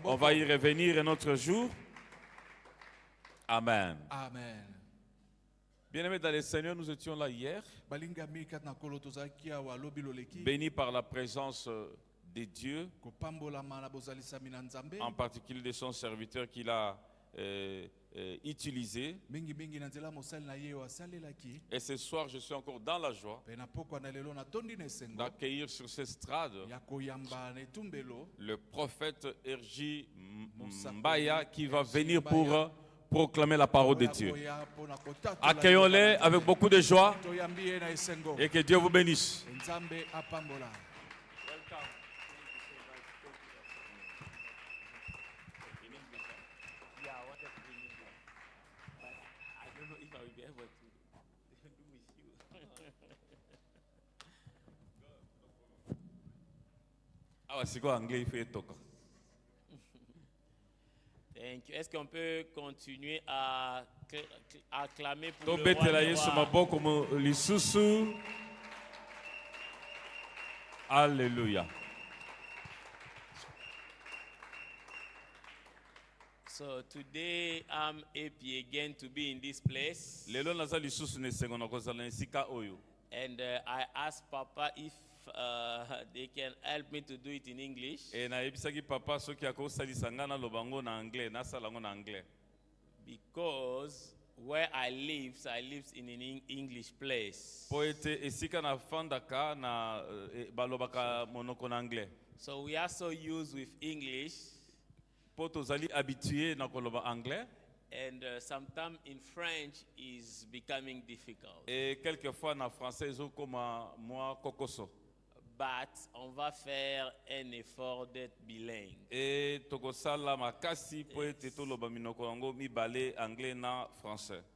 On va y revenir un autre jour. Amen. Amen. Bien-aimés dans le Seigneur, nous étions là hier, bénis par la présence de Dieu, en particulier de son serviteur qu'il a utilisé. Et ce soir, je suis encore dans la joie d'accueillir sur cette estrade le prophète Erji Mbaya qui va venir pour proclamer la parole de Dieu. Accueillons-les avec beaucoup de joie et que Dieu vous bénisse. Ah, c'est quoi anglais? Il fait toka. Est-ce qu'on peut continuer à acclamer pour le roi? Alléluia. So today I'm happy again to be in this place. And I asked Papa if they can help me to do it in English. Because where I live in an English place. So we are so used with English. And sometimes in French is becoming difficult. But on va faire un effort d'être bilingue.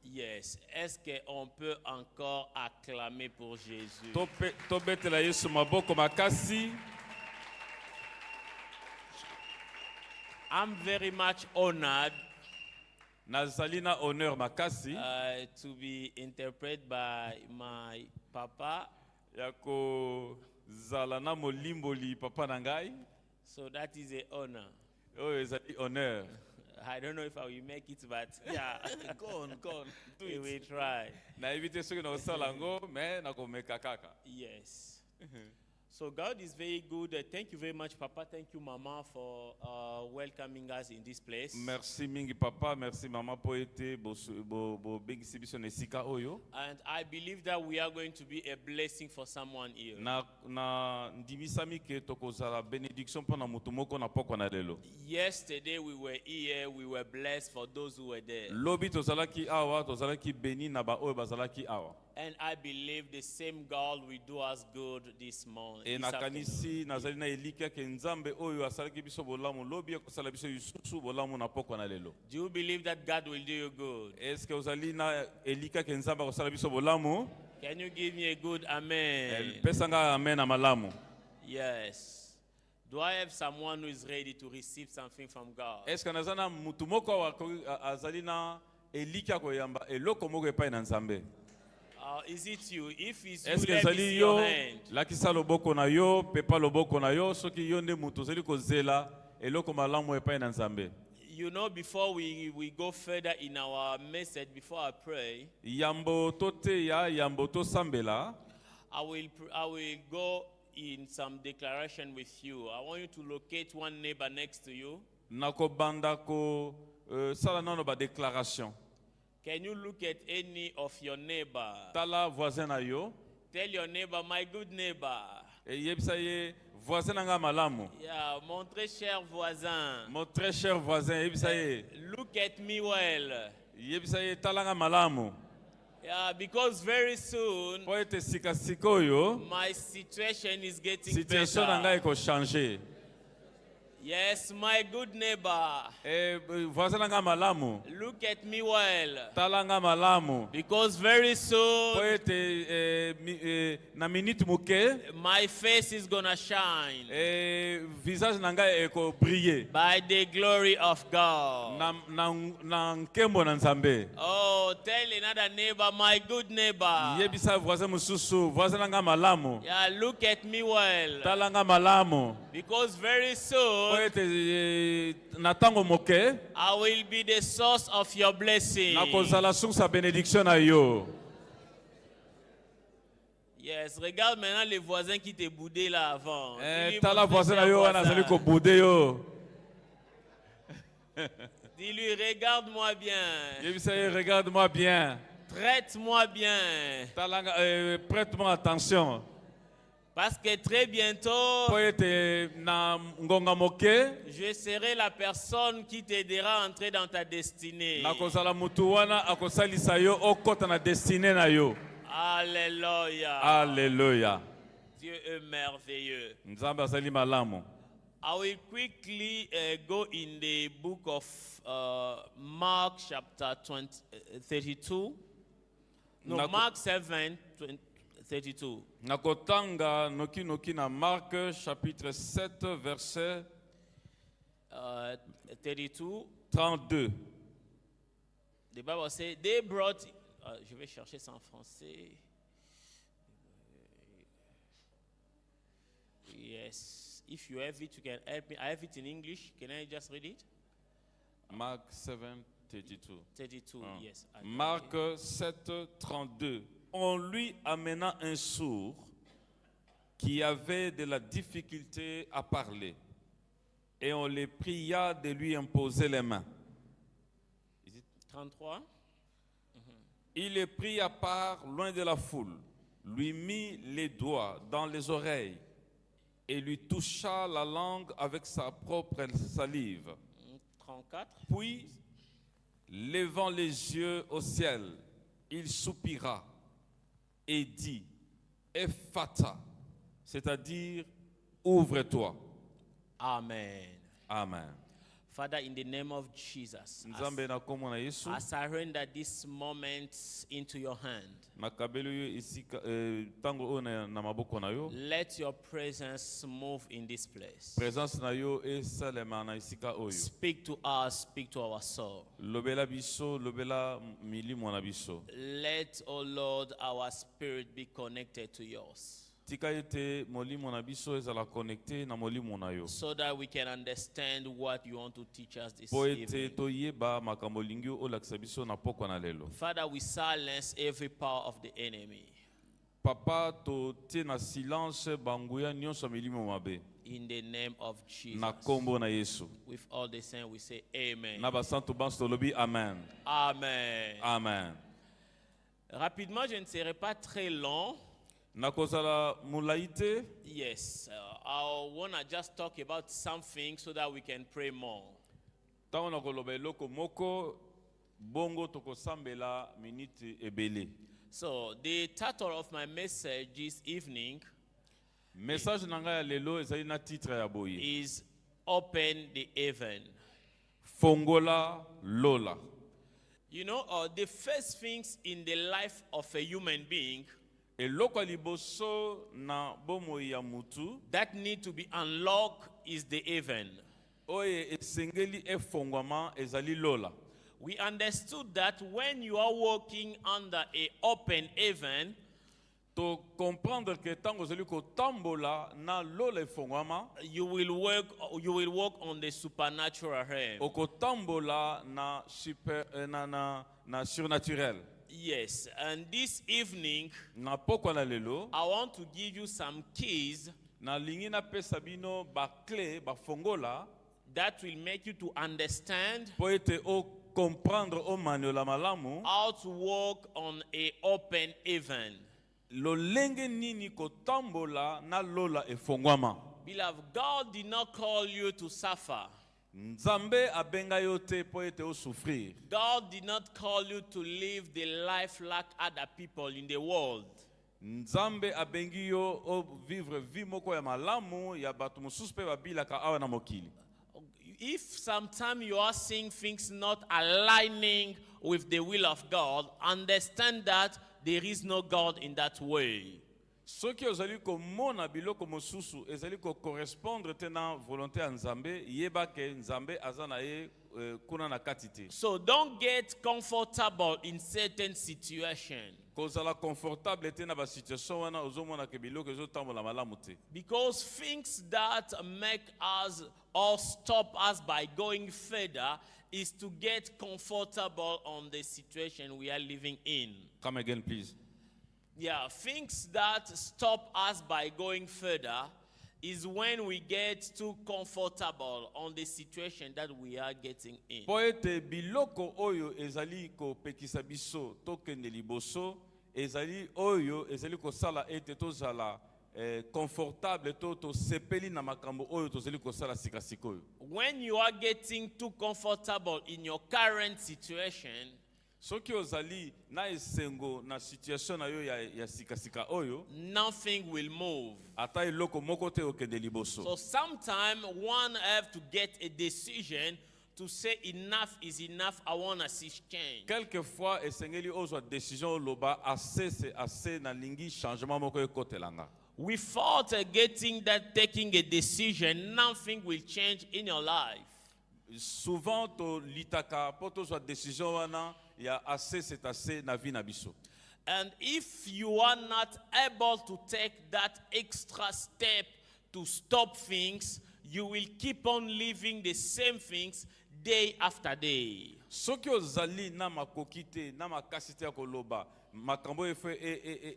Yes. Est-ce qu'on peut encore acclamer pour Jésus? I'm very much honored to be interpreted by my papa. So that is an honor. I don't know if I will make it, but yeah, go on. We will try. Yes. So God is very good. Thank you very much, Papa. Thank you, Mama, for welcoming us in this place. Merci mingi papa, merci maman pour être And I believe that we are going to be a blessing for someone here. Yesterday we were here, we were blessed for those who were there. And I believe the same God will do us good this morning. Do you believe that God will do you good? Can you give me a good amen? Yes. Do I have someone who is ready to receive something from God? Is it you? If it's you, let me see your hand. You know, before we go further in our message, before I pray, I will go in some declaration with you. I want you to locate one neighbor next to you. Can you look at any of your neighbor? Tell your neighbor, my good neighbor. Yeah, mon très cher voisin. Mon très cher voisin, look at me well. Yeah, because very soon my situation is getting better. Yes, my good neighbor. Look at me well. Because very soon my face is gonna shine by the glory of God. Oh, tell another neighbor, my good neighbor. Yeah, look at me well. Because very soon good. ete na ntango moke I will be the source of your blessing. nakozala source ya bénédiction na yo. Yes, regarde maintenant les voisins qui t'ont boudé là avant. Dis-lui, Tala mon voisin frère, na yo wana voisin. azali koboude yo. Dis-lui, regarde-moi bien. Yebisa ye, regarde-moi bien. Traite-moi bien. Talanga, prête-moi attention. Parce que très bientôt, Po ete na ngonga moke je serai la personne qui t'aidera à entrer dans ta destinée. nakozala mutu wana akosalisa yo okota na destinée na yo. Alléluia. Alléluia. Dieu est merveilleux. Nzambe azali malamu. I will quickly go in the book of Mark chapter 32. No, Nako- Mark 7, 32. Nakotanga noki na Marc chapitre 7 verset 32. 32. The Bible says they brought. Je vais chercher ça en français. Yes. If you have it, you can help me. I have it in English. Can I just read it? Marc 7 32. 32, yes. I got Marc it. 7 32. On lui amena un sourd qui avait de la difficulté à parler et on les pria de lui imposer les mains. 33. Il le prit à part loin de la foule, lui mit les doigts dans les oreilles et lui toucha la langue avec sa propre salive. 34. Puis, levant les yeux au ciel, il soupira et dit, Ephata, c'est-à-dire, ouvre-toi. Amen. Amen. Father, in the name of Jesus, Nzambe na kombo na Yesu, I surrender this moment into your hand. nakabeli yo esika tango oyo na maboko na yo. Let your presence move in this place. Présence na yo esalema na esika oyo. Speak to us, speak to our soul. Lobela biso, lobela milimo na biso. Let, oh Lord, our spirit be connected to yours, Tika ete molimo na biso ezala connecté na molimo na yo. so that we can understand what you want to teach us this Po ete evening. toyeba makambo lingi olakisa biso na pokwa na lelo. Father, we silence every power of the enemy. Papa to tie na silence banguya nyonso ya milimo mabe. In the name of Jesus. Na kombo na Yesu. With all the same, we say amen. Na basantu banso tolobi amen. Amen. Amen. Rapidement, je ne serai pas très long. Nakozala mulaite. Yes, I want to just talk about something so that we can pray more. Tango nakoloba eloko moko bongo tokosambela minute ebele. So, the title of my message this evening Message na ngai ya lelo ezali na titre ya boye. is Open the Heaven. Fongola lola. You know, the first things in the life of a human being Eloko ya liboso na bomoi ya mutu that need to be unlocked is the heaven. oye esengeli efongwama ezali lola. We understood that when you are walking under an open heaven, To comprendre que tango ozali kotambola na lola efongwama you will walk on the supernatural realm. okotambola na super na surnaturel. Yes, and this evening Na pokwa na lelo I want to give you some keys na lingi na pesa bino ba clé ba fongola that will make you to understand po ete o comprendre o maniola malamu how to walk on an open heaven. lolenge nini kotambola na lola efongwama. Beloved, God did not call you to suffer. Nzambe abenga yo te po ete o souffrir. God did not call you to live the life like other people in the world. Nzambe abengi yo o vivre vie moko ya malamu ya bato mosusu pe babilaka awa na mokili. If sometimes you are seeing things not aligning with the will of God, understand that there is no God in that way. Ce qui ozali ko mona biloko mosusu ezali ko correspondre te na volonté ya Nzambe, yeba ke Nzambe aza na ye kuna na kati te. So don't get comfortable in certain situations. Kozala confortable te na ba situation wana ozomona ke biloko ezotambola malamu te. Because things that make us or stop us by going further is to get comfortable on the situation we are living in. Come again, please. Yeah, things that stop us by going further is when we get too comfortable on the situation that we are getting in. Po ete biloko oyo ezali ko pekisa biso tokende liboso, ezali oyo ezali ko sala ete tozala confortable to sepeli na makambo oyo tozali ko sala sikasikoyo. When you are getting too comfortable in your current situation, soki ozali na esengo na situation na yo ya sikasika oyo, nothing will move. ata eloko moko te okende liboso. So sometimes one have to get a decision to say enough is enough, I want to see change. Quelquefois esengeli ozwa décision loba assez c'est assez na lingi changement moko ekotelanga. Without taking a decision, nothing will change in your life. Souvent to litaka po tozwa décision wana ya assez c'est assez na vie na biso. And if you are not able to take that extra step to stop things, you will keep on living the same things day after day. Soki ozali na makoki te na makasi te ya koloba makambo efe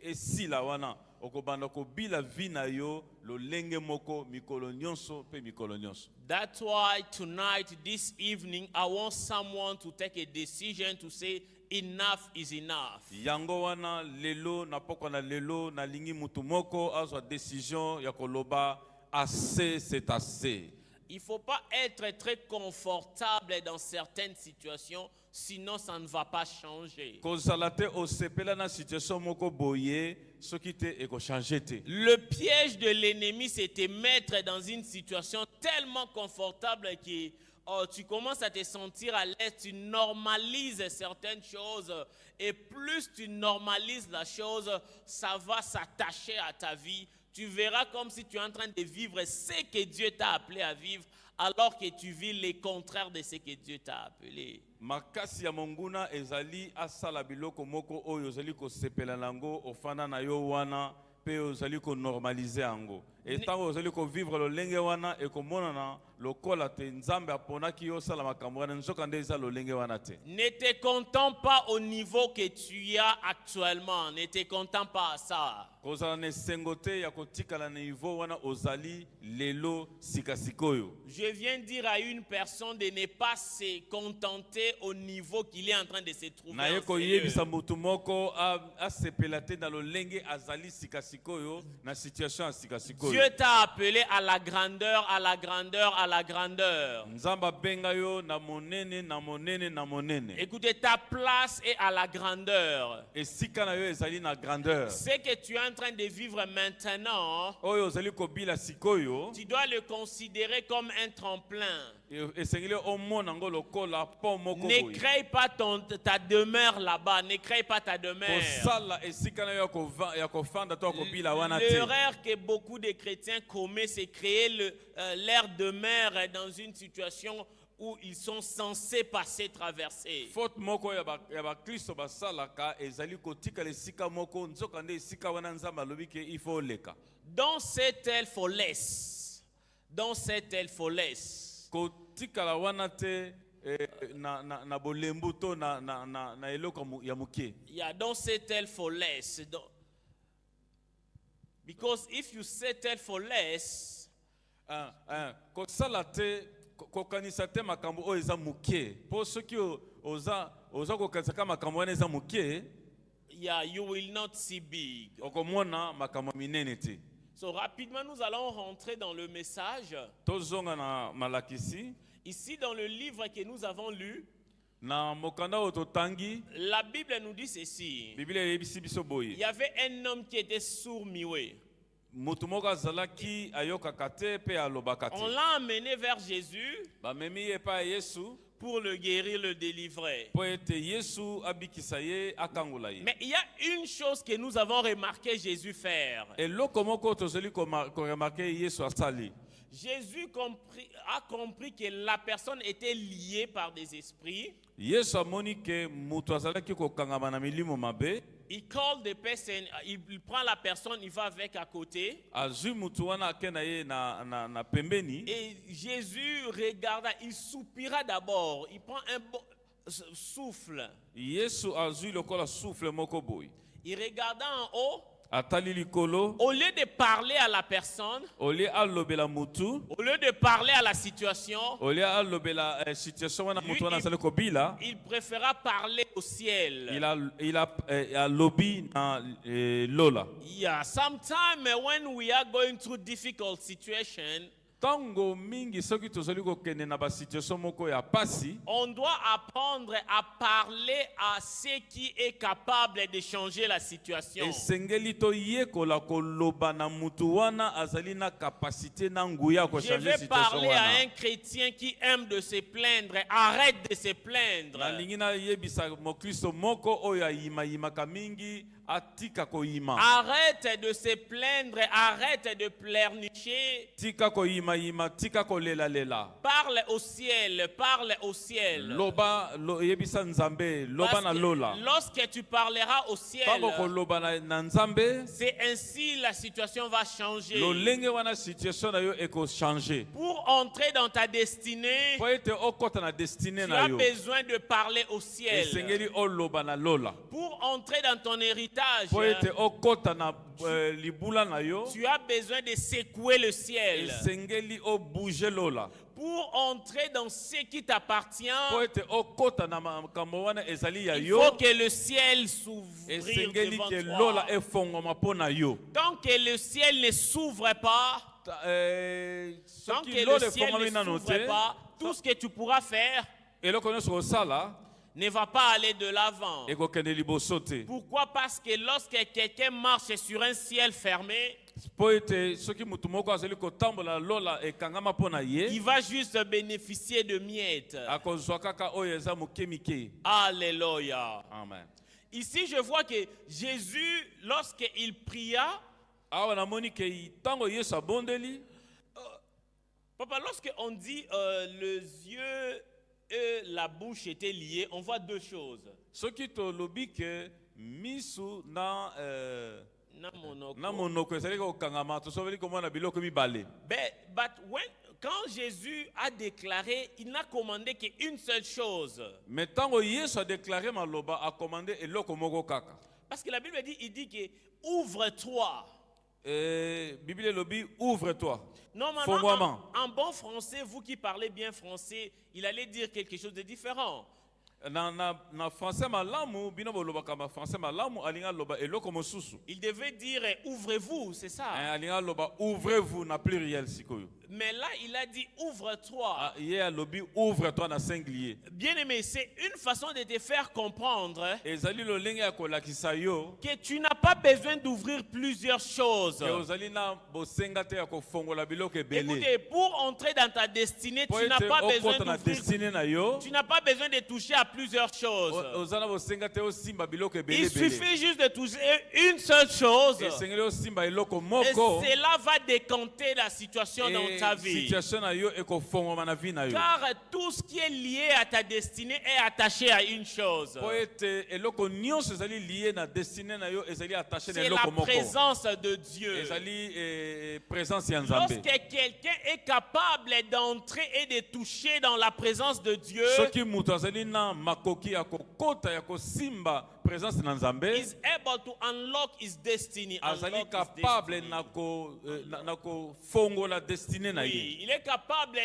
esila wana okobanda kobila vie na yo lolenge moko mikolo nyonso pe mikolo nyonso. That's why tonight, this evening, I want someone to take a decision to say enough is enough. Yango wana lelo na poko na lelo na lingi mutu moko azwa décision ya koloba assez c'est assez. Il ne faut pas être très confortable dans certaines situations, sinon ça ne va pas changer. Le piège de l'ennemi, c'est te mettre dans une situation tellement confortable que tu commences à te sentir à l'aise, tu normalises certaines choses. Et plus tu normalises la chose, ça va s'attacher à ta vie. Tu verras comme si tu es en train de vivre ce que Dieu t'a appelé à vivre, alors que tu vis le contraire de ce que Dieu t'a appelé. Makasi ya monguna ezali asala biloko moko oyo ezali ko sepela nango ofana na yo wana pe ezali ko normaliser yango. Etango ezali ko vivre lo lenge wana e komona na lokola te Nzambe aponaki yo sala makambo wana nzoka nde eza lo lenge wana te. Ne te contente pas au niveau que tu as actuellement, ne te contente pas à ça. Kozala ne sengote ya kotikala na niveau wana ozali lelo sikasikoyo. Je viens dire à une personne de ne pas se contenter au niveau qu'il est en train de se trouver. Na yeko yebisa mutu moko a sepelate na lo lenge azali sikasikoyo na situation ya sikasikoyo. Dieu t'a appelé à la grandeur, à la grandeur, à la grandeur. Nzamba benga yo na monene na monene na monene. Écoutez, ta place est à la grandeur. Et sika na yo ezali na grandeur. Ce que tu es en train de vivre maintenant, oyo ezali kobila sikoyo, tu dois le considérer comme un tremplin. esengeli omona ngo lokola pont moko Ne boye. crée pas ta demeure là-bas, ne crée pas ta demeure. Kosala esika na yo ya kofanda to kobila wana te. L'erreur que beaucoup de chrétiens commettent, c'est créer leur demeure dans une situation où ils sont censés passer, traverser. Faute moko ya ba Kristo basalaka ezali kotika esika moko nzoka nde esika wana Nzamba alobi ke il faut leka. Dans cette follesse, kotika la wana te na bolembu to na eloko ya mukie. Yeah, don't settle for less. Because if you settle for less, kosala te kokanisa te makambo oyo eza mukie. Po soki oza kokanisa ka makambo wana eza mukie, yeah, you will not see big. okomona makambo minene te. So rapidement, nous allons rentrer dans le message. Tozonga na malakisi. Ici, dans le livre que nous avons lu, na mokanda ototangi, la Bible nous dit ceci. Bible yebisi biso boye. Il y avait un homme qui était sourd-muet. mutu moko azalaki ayokaka te pe alobaka te. On l'a amené vers Jésus Bamemi ye pa Yesu pour le guérir, le délivrer. po ete Yesu abikisa ye akangola ye. Mais il y a une chose que nous avons remarqué Jésus faire. Eloko moko tozali koremarke Yesu asali. Jésus a compris que la personne était liée par des esprits. Yesu amoni ke mutu azalaki kokangama na milimo mabe. Il call the person, il prend la personne, il va avec à côté. Azui mutu wana akena ye na pembeni. Et Jésus regarda, il soupira d'abord. Il prend un bon souffle. Yesu azui lokola souffle moko boy. Il regarda en haut. Atali likolo. Au lieu de parler à la personne, Au lieu alobela mutu. au lieu de parler à la situation, Au lieu alobela situation wana mutu wana azali kobila. il préféra parler au ciel. Il a lobby na lola. Yeah, sometimes when we are going through difficult situation, Tango mingi soki tozali kokende na ba situation moko ya pasi. on doit apprendre à parler à ce qui est capable de changer la situation. Esengeli to yekola koloba na mutu wana azali na capacité na nguya ko Je changer vais situation parler à wana. un chrétien qui aime de se plaindre. Arrête de se plaindre. Na lingi na yebisa mokristo moko oyo ayima mingi atika koyima. Arrête de se plaindre. Arrête de pleurnicher. Tika koyima tika kolela. Parle au ciel. Parle au ciel. Loba yebisa nzambe loba na lola. Lorsque tu parleras au ciel, Tango koloba na nzambe. c'est ainsi la situation va changer. Lolenge wana situation na yo eko changer. Pour entrer dans ta destinée, Po ete okota na destinée tu na as yo. besoin de parler au ciel. Esengeli oloba na lola. Pour entrer dans ton héritage, Po ete okota na libula na yo. tu as besoin de secouer le ciel. Esengeli o bouger lola. Pour entrer dans ce qui t'appartient, Po ete okota na makambo wana ezali ya il yo. faut que le ciel s'ouvre Esengeli devant ke toi. lola efongoma po na yo. Tant que le ciel ne s'ouvre pas, tant Soki que lola le ciel efongoma ne nano s'ouvre te. pas, tout ce que tu pourras faire Eloko nyonso kosala ne va pas aller de l'avant. ekokende liboso te. Pourquoi? Parce que lorsque quelqu'un marche sur un ciel fermé, Po ete soki mutu moko azali kotambola lola ekangama po na ye. il va juste bénéficier de miettes. Akozwa kaka oyo eza moke mike. Alléluia. Amen. Ici, je vois que Jésus, lorsqu'il pria, Awa namoni ke tango Yesu abondeli. papa, lorsqu'on dit les yeux et la bouche étaient liés, on voit deux choses. Soki tolobi ke misu na Na monoko. monoko ezali kokangama tosoveli komona biloko mibale. But quand Jésus a déclaré, il n'a commandé qu'une seule chose. Mais tango Yesu a déclaré maloba a commandé eloko moko kaka. Parce que la Bible dit, il dit que ouvre-toi. Bible lobi ouvre-toi. Normalement, en bon français, vous qui parlez bien français, il allait dire quelque chose de différent. Na français malamu bino bolobaka ma français malamu alinga loba eloko mosusu. Il devait dire ouvrez-vous, c'est ça. Alinga loba ouvrez-vous na pluriel sikoyo. Mais là, il a dit ouvre-toi. Hier lobi ouvre-toi na singulier. Bien aimé, c'est une façon de te faire comprendre Ezali lo lenge ya kolakisa yo. que tu n'as pas besoin d'ouvrir plusieurs choses. Ke ozali na bosenga te ya kofongola biloko ebele. Écoutez, pour entrer dans ta destinée, Po tu n'as ete pas besoin okota na d'ouvrir. destinée na yo. Tu n'as pas besoin de toucher à plusieurs choses. Ozana bosenga te osimba biloko ebele Il ebele. suffit juste de toucher une seule chose. Esengeli osimba eloko Et moko. cela va décanter la situation dans ta vie. Situation na yo ekofongoma na vie na yo. Car tout ce qui est lié à ta destinée est attaché à une chose. Po ete eloko nyonso ezali lié na destinée na yo ezali attaché na C'est la eloko moko. présence de Dieu. Ezali présence ya Nzambe. Lorsque quelqu'un est capable d'entrer et de toucher dans la présence de Dieu, Soki mutu azali na makoki ya kokota ya kosimba présence na Nzambe. is able to unlock his destiny. Azali Unlock his capable destiny. na kofongola destinée na Oui, ye. il est capable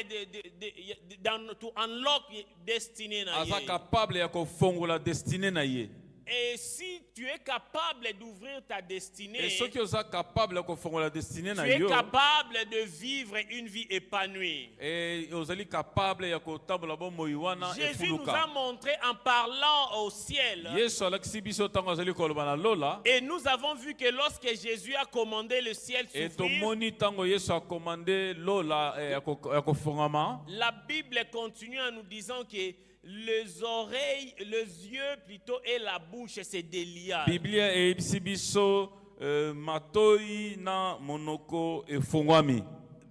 to unlock destiny. Aza capable ya kofongola destinée na ye. Et si tu es capable d'ouvrir ta destinée. Et ceux qui sont capables de faire la destinée, Tu es capable de vivre une vie épanouie. et ils sont capables de Jésus nous a montré en parlant au ciel. Et nous avons vu que lorsque Jésus a commandé le ciel s'ouvrir, la Bible continue en nous disant que les oreilles, les yeux plutôt et la bouche, c'est des liages.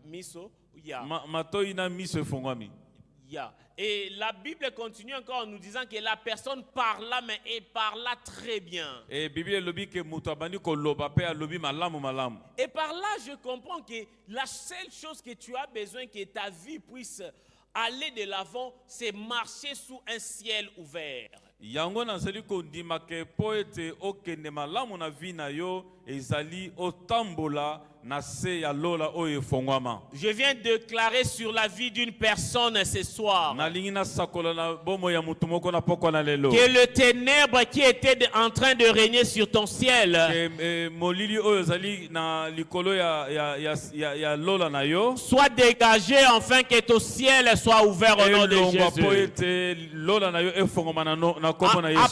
Miso, ya. Et la Bible continue encore en nous disant que la personne parla, mais elle parla très bien. Et par là, je comprends que la seule chose que tu as besoin que ta vie puisse aller de l'avant, c'est marcher sous un ciel ouvert. Yango nazali kondima ke po ete okende malamu na vi na yo ezali otambola na se ya lola oyo efongwama. Je viens de déclarer sur la vie d'une personne ce soir nalingi na sakola na bomo ya mutu moko na poko na lelo que le ténèbre qui était en train de régner sur ton ciel molili oyo ezali na likolo ya lola na yo soit dégagé afin que ton ciel soit ouvert au nom de Jésus. Po ete lola na yo efongwama na à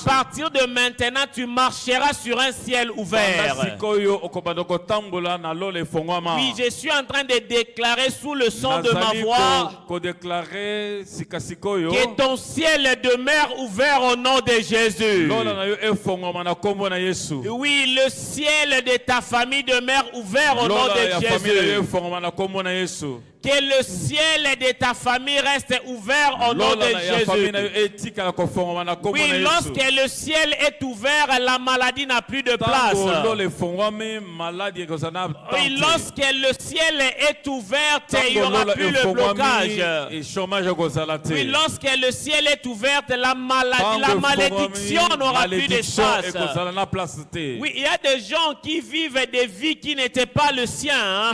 partir de maintenant, tu marcheras sur un ciel ouvert. Oui, je suis en train de déclarer sous le son de ma voix que ton ciel demeure ouvert au nom de Jésus. Oui, le ciel de ta famille demeure ouvert au nom de Jésus. Que le ciel de ta famille reste ouvert au nom de Jésus. Oui, lorsque le ciel est ouvert, la maladie n'a plus de place. Oui, lorsque le ciel est ouvert, il n'y aura plus le blocage. Oui, lorsque le ciel est ouvert, la malédiction n'aura plus d'espace. Oui, il y a des gens qui vivent des vies qui n'étaient pas le sien.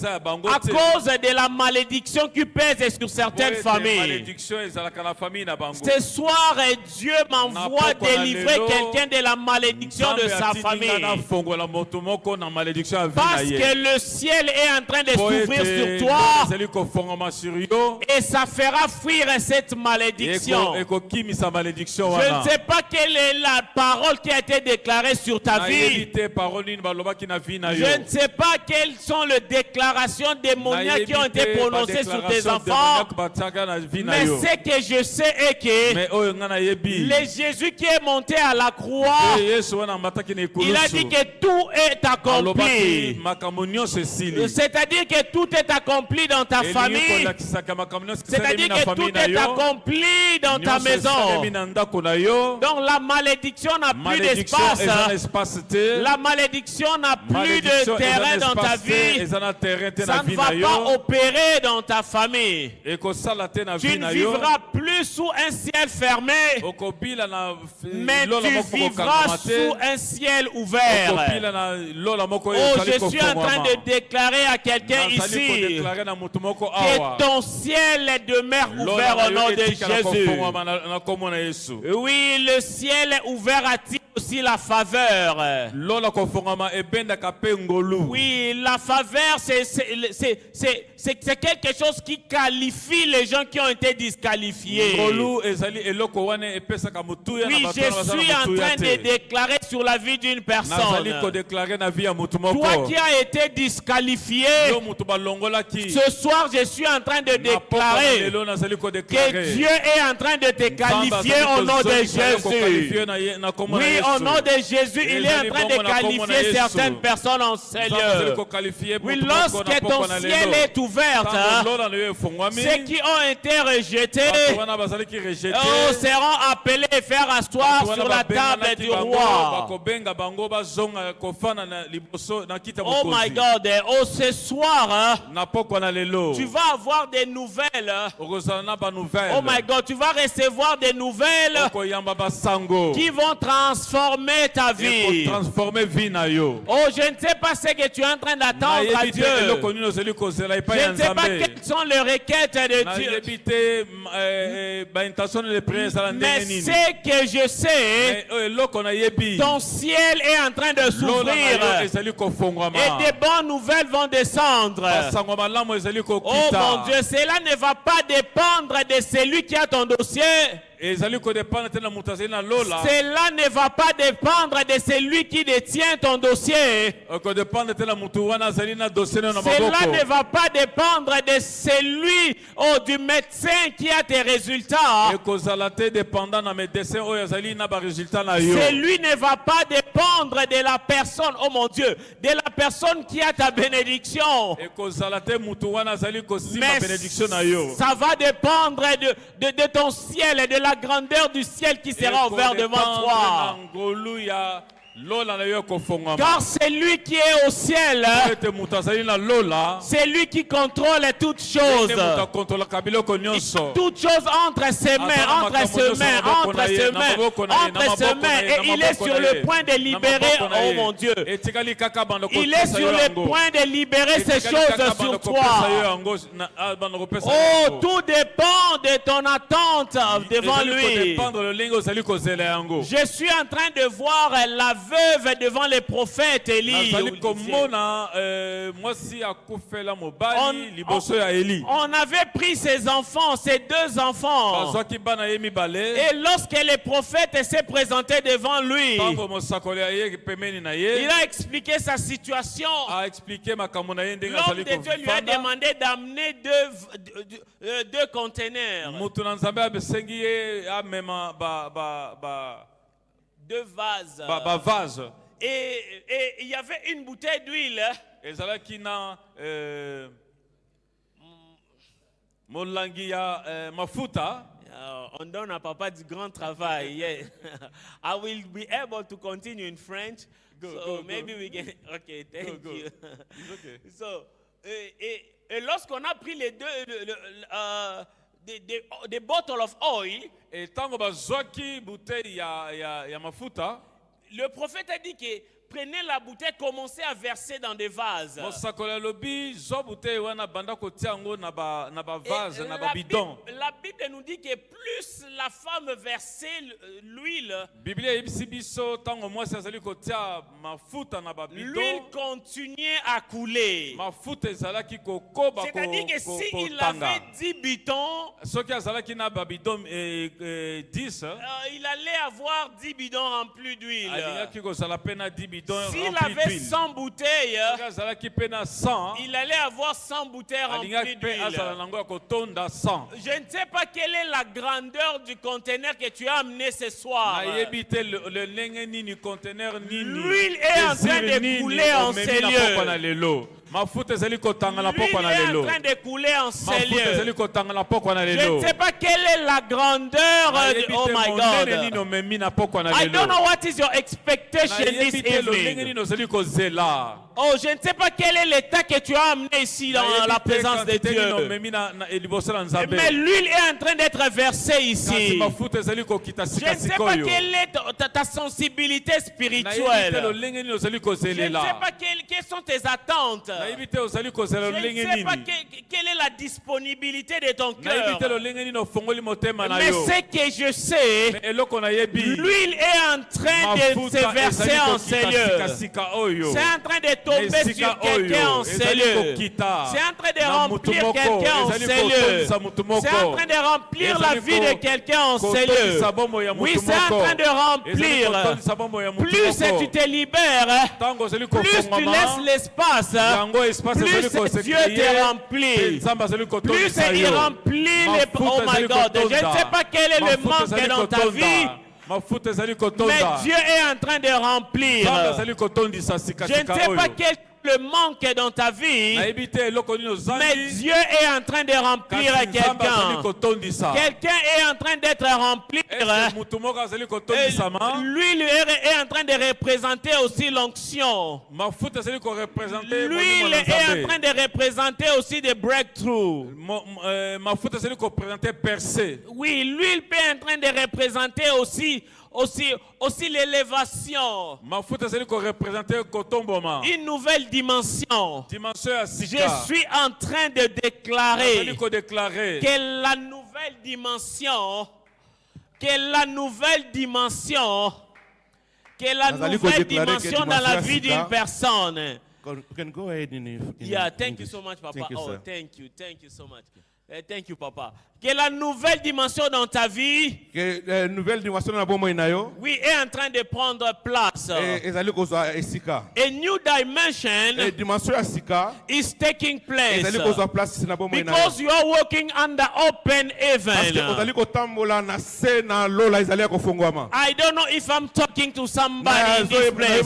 À cause de la malédiction qui pèse sur certaines familles. Ce soir, Dieu m'envoie délivrer quelqu'un de la malédiction de sa famille. Parce que le ciel est en train de s'ouvrir sur toi. Et ça fera fuir cette malédiction. Je ne sais pas quelle est la parole qui a été déclarée sur ta vie. Je ne sais pas quelles sont les déclarations démoniaques qui ont été prononcées sur tes enfants. Mais ce que je sais est que le Jésus qui est monté à la croix, il a dit que tout est accompli. C'est-à-dire que tout est accompli dans ta famille. C'est-à-dire que tout est accompli dans ta maison. Donc la malédiction n'a plus d'espace. La malédiction n'a plus de terrain dans ta vie. Ça ne va pas opérer dans ta famille. Tu ne vivras plus sous un ciel fermé, mais tu vivras sous un ciel ouvert. Oh, je suis en train de déclarer à quelqu'un ici que ton ciel demeure ouvert au nom de Jésus. Oui, le ciel est ouvert attire aussi la faveur. Oui, la faveur, c'est quelque chose qui qualifie les gens qui ont été disqualifiés. Oui, je suis en train de déclarer sur la vie d'une personne. Toi qui as été disqualifié, ce soir je suis en train de déclarer que Dieu est en train de te qualifier au nom de Jésus. Oui, au nom de Jésus, il est en train de qualifier certaines personnes en Seigneur. Oui, lorsque ton ciel est ouvert, ceux qui ont été rejetés seront appelés et faire asseoir sur la table du roi. Oh my God, oh ce soir, tu vas avoir des nouvelles. Oh my God, tu vas recevoir des nouvelles qui vont transformer ta vie. Oh, je ne sais pas ce que tu es en train d'attendre à Dieu. Je Je ne sais pas quelles sont les requêtes de Dieu. Mais ce que je sais, ton ciel est en train de s'ouvrir et des bonnes nouvelles vont descendre. Oh mon Dieu, cela ne va pas dépendre de celui qui a ton dossier. Cela ne va pas dépendre de celui qui détient ton dossier. Cela ne va pas dépendre de celui du médecin qui a tes résultats. Celui ne va pas dépendre de la personne, oh mon Dieu, de la personne qui a ta bénédiction. Mais ça va dépendre de ton ciel et de la grandeur du ciel qui sera ouvert devant toi. Car c'est lui qui est au ciel, c'est lui qui contrôle toutes choses. Toutes choses entre ses mains, entre ses mains, entre ses mains, entre ses mains. Et il est sur le point de libérer, oh mon Dieu, il est sur le point de libérer ces choses sur toi. Oh, tout dépend de ton attente devant lui. Je suis en train de voir la veuve devant les prophètes Élie. On avait pris ses enfants, ses deux enfants. Et lorsque les prophètes s'est présenté devant lui, il a expliqué sa situation. L'homme de Dieu lui a demandé d'amener deux conteneurs. Deux vases. Et il y avait une bouteille d'huile. On donne à papa du grand travail. Yeah. I will be able to continue in French. So maybe we can. Okay, thank you. It's okay. So, et lorsqu'on a pris les deux, des bottles of oil, le prophète a dit que prenez la bouteille, commencez à verser dans des vases. La Bible nous dit que plus la femme versait l'huile, l'huile continuait à couler. C'est-à-dire que s'il avait 10 bidons, il allait avoir 10 bidons remplis d'huile. S'il avait 100 bouteilles, il allait avoir 100 bouteilles remplies d'huile. Je ne sais pas quelle est la grandeur du conteneur que tu as amené ce soir. L'huile est en train de couler en ces lieux. L'huile est en train de couler en ces lieux. Je ne sais pas quelle est la grandeur. Oh my God. I don't know what is your expectation this evening. Oh, je ne sais pas quel est l'état que tu as amené ici dans la présence de Dieu. Mais l'huile est en train d'être versée ici. Je ne sais pas quelle est ta sensibilité spirituelle. Je ne sais pas quelles sont tes attentes. Je ne sais pas quelle est la disponibilité de ton cœur. Mais ce que je sais, l'huile est en train de se verser en ces lieux. C'est en train de tomber sur quelqu'un en ces lieux. C'est en train de remplir quelqu'un en ces lieux. C'est en train de remplir la vie de quelqu'un en ces lieux. Oui, c'est en train de remplir. Plus tu te libères, plus tu laisses l'espace, plus Dieu te remplit. Plus il remplit les... Oh my God, je ne sais pas quel est le manque dans ta vie, mais Dieu est en train de remplir. Je ne sais pas quel le manque dans ta vie, mais Dieu est en train de remplir quelqu'un. Quelqu'un est en train d'être rempli. L'huile est en train de représenter aussi l'onction. L'huile est en train de représenter aussi des breakthroughs. Oui, l'huile est en train de représenter aussi aussi l'élévation. Mafuta ezali ko représenter kotomboma. Une nouvelle dimension. Dimension ya Je sika. suis en train de déclarer Ezali ko déclarer. que la nouvelle dimension, dans la vie d'une personne. You can go ahead in Yeah, thank you English. so much, Papa. Thank you, Oh, sir. thank you so much. Thank you, Papa. Que la nouvelle dimension dans ta vie, Nouvelle dimension na bomo inayo. oui, est en train de prendre place. Ezali kozwa esika. A new dimension Dimension ya sika. is taking place Ezali kozwa place na bomo inayo. because you are walking under open Parce que heaven. ozali kotambola na se na lola ezali kofungwama. I don't know if I'm talking to somebody in this place.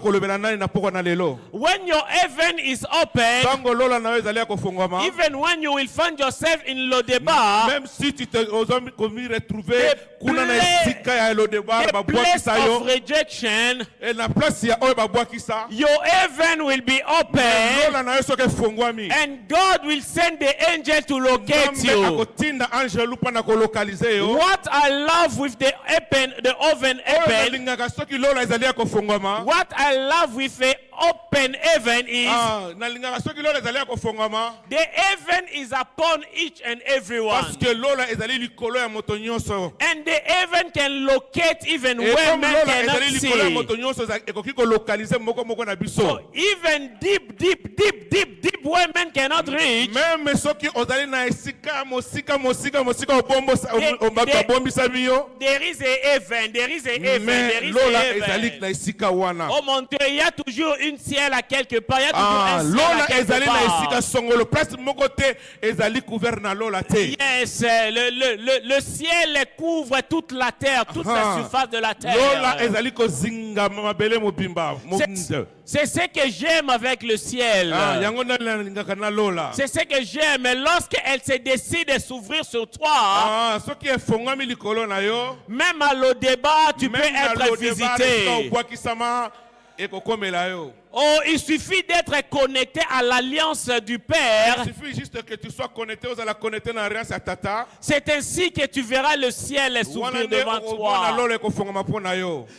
kolobela nani na poko na lelo. When your heaven is open, Tango lola na yo ezali kofungwama. even when you will find yourself in Lodeba, Même si tu te commis retrouver kuna na esika ya Lodeba the ba place bwakisa yo. of rejection, Et na place ya oyo ba bwakisa. your heaven will be open Lola na yo soke fungwami. and God will send the angel to locate Nzambe you. akotinda angelu pa na kolokalize yo. What I love with the oven Oyo heaven, nalingaka soki lola ezali kofungwama. what I love with the open heaven is Nalingaka soki lola ezali kofungwama. the heaven is upon each and everyone. Parce que lola ezali likolo ya moto nyonso. And the heaven can locate even Et where comme men lola cannot ezali likolo ya see. moto nyonso ekoki kolokalize moko na biso. So even deep where men cannot reach, Même soki ozali na esika mosika obombisa biyo. there is a heaven, there is a heaven, Mais there is lola a ezali heaven. na esika wana. Oh mon Dieu, il y a toujours une ciel à quelque part, il y a toujours un ciel Lola à quelque ezali na esika part. songolo. Place moko te ezali couvert na lola te. Yes, le ciel couvre toute la terre, toute la surface de la terre. Lola ezali kozinga mabele mobimba. C'est ce que j'aime avec le ciel. Yango nalingaka na lola. C'est ce que j'aime. Lorsqu'elle se décide de s'ouvrir sur toi, Soki efongwami likolo na yo. même à l'Odeba, tu peux Même na être Lodeba, visité. obwakisama ekokomela yo. Oh, il suffit d'être connecté à l'alliance du Père. Il suffit juste que tu sois connecté aux la connecté na alliance ya tata. C'est ainsi que tu verras le ciel s'ouvrir devant toi.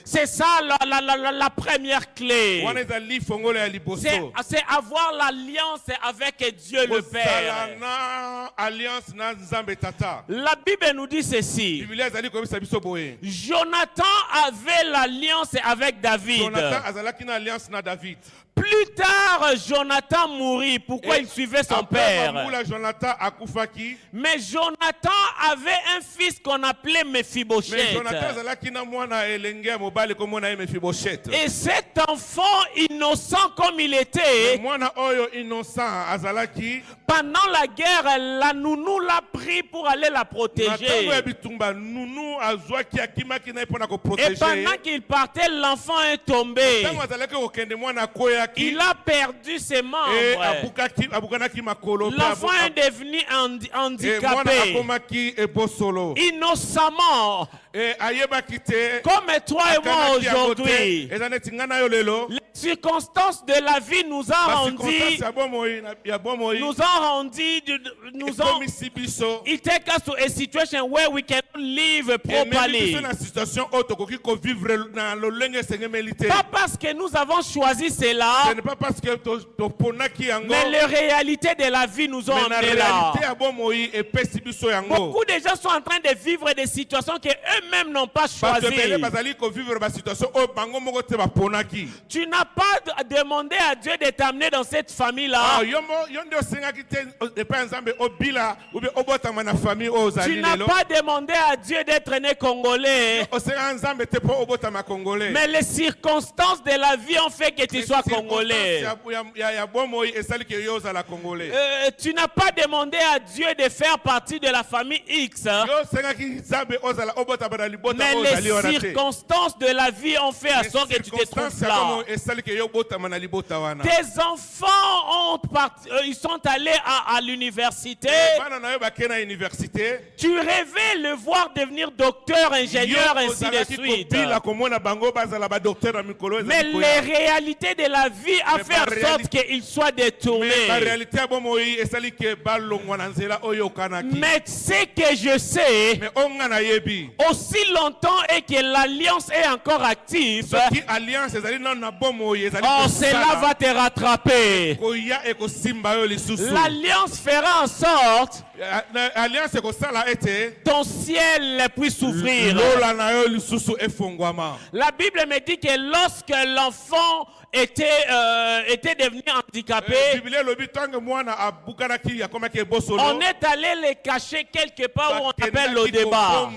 C'est ça la première clé. C'est avoir l'alliance avec Dieu le Père. La Bible nous dit ceci. Jonathan avait l'alliance avec David. Plus tard, Jonathan mourit. Pourquoi il suivait son père? Mais Jonathan avait un fils qu'on appelait Mephibosheth. Et cet enfant innocent comme il était, pendant la guerre, la nounou l'a pris pour aller la protéger. Et pendant qu'il partait, l'enfant est tombé. Il a perdu ses membres. L'enfant est devenu handicapé. Innocemment. Comme toi et moi aujourd'hui. Les circonstances de la vie nous ont it take us to a situation where we cannot live properly. Pas parce que nous avons choisi cela, mais les réalités de la vie nous ont amenés là. Beaucoup de gens sont en train de vivre des situations que eux-mêmes n'ont pas choisies. Tu n'as pas demandé à Dieu de t'amener dans cette famille-là. Tu n'as pas demandé à Dieu d'être né congolais. Mais les circonstances de la vie ont fait que tu sois congolais. Tu n'as pas demandé à Dieu de faire partie de la famille X. Mais les circonstances de la vie ont fait en sorte que tu te trouves là. Tes enfants ils sont allés à l'université. Tu rêvais le voir devenir docteur, ingénieur, ainsi de suite. Mais les réalités de la vie a fait en sorte qu'il soit détourné. Mais ce que je sais, aussi longtemps et que l'alliance est encore active, cela va te rattraper. L'alliance fera en sorte ton ciel puisse s'ouvrir. La Bible me dit que lorsque l'enfant était devenu handicapé, on est allé les cacher quelque part où on appelle Lodeba.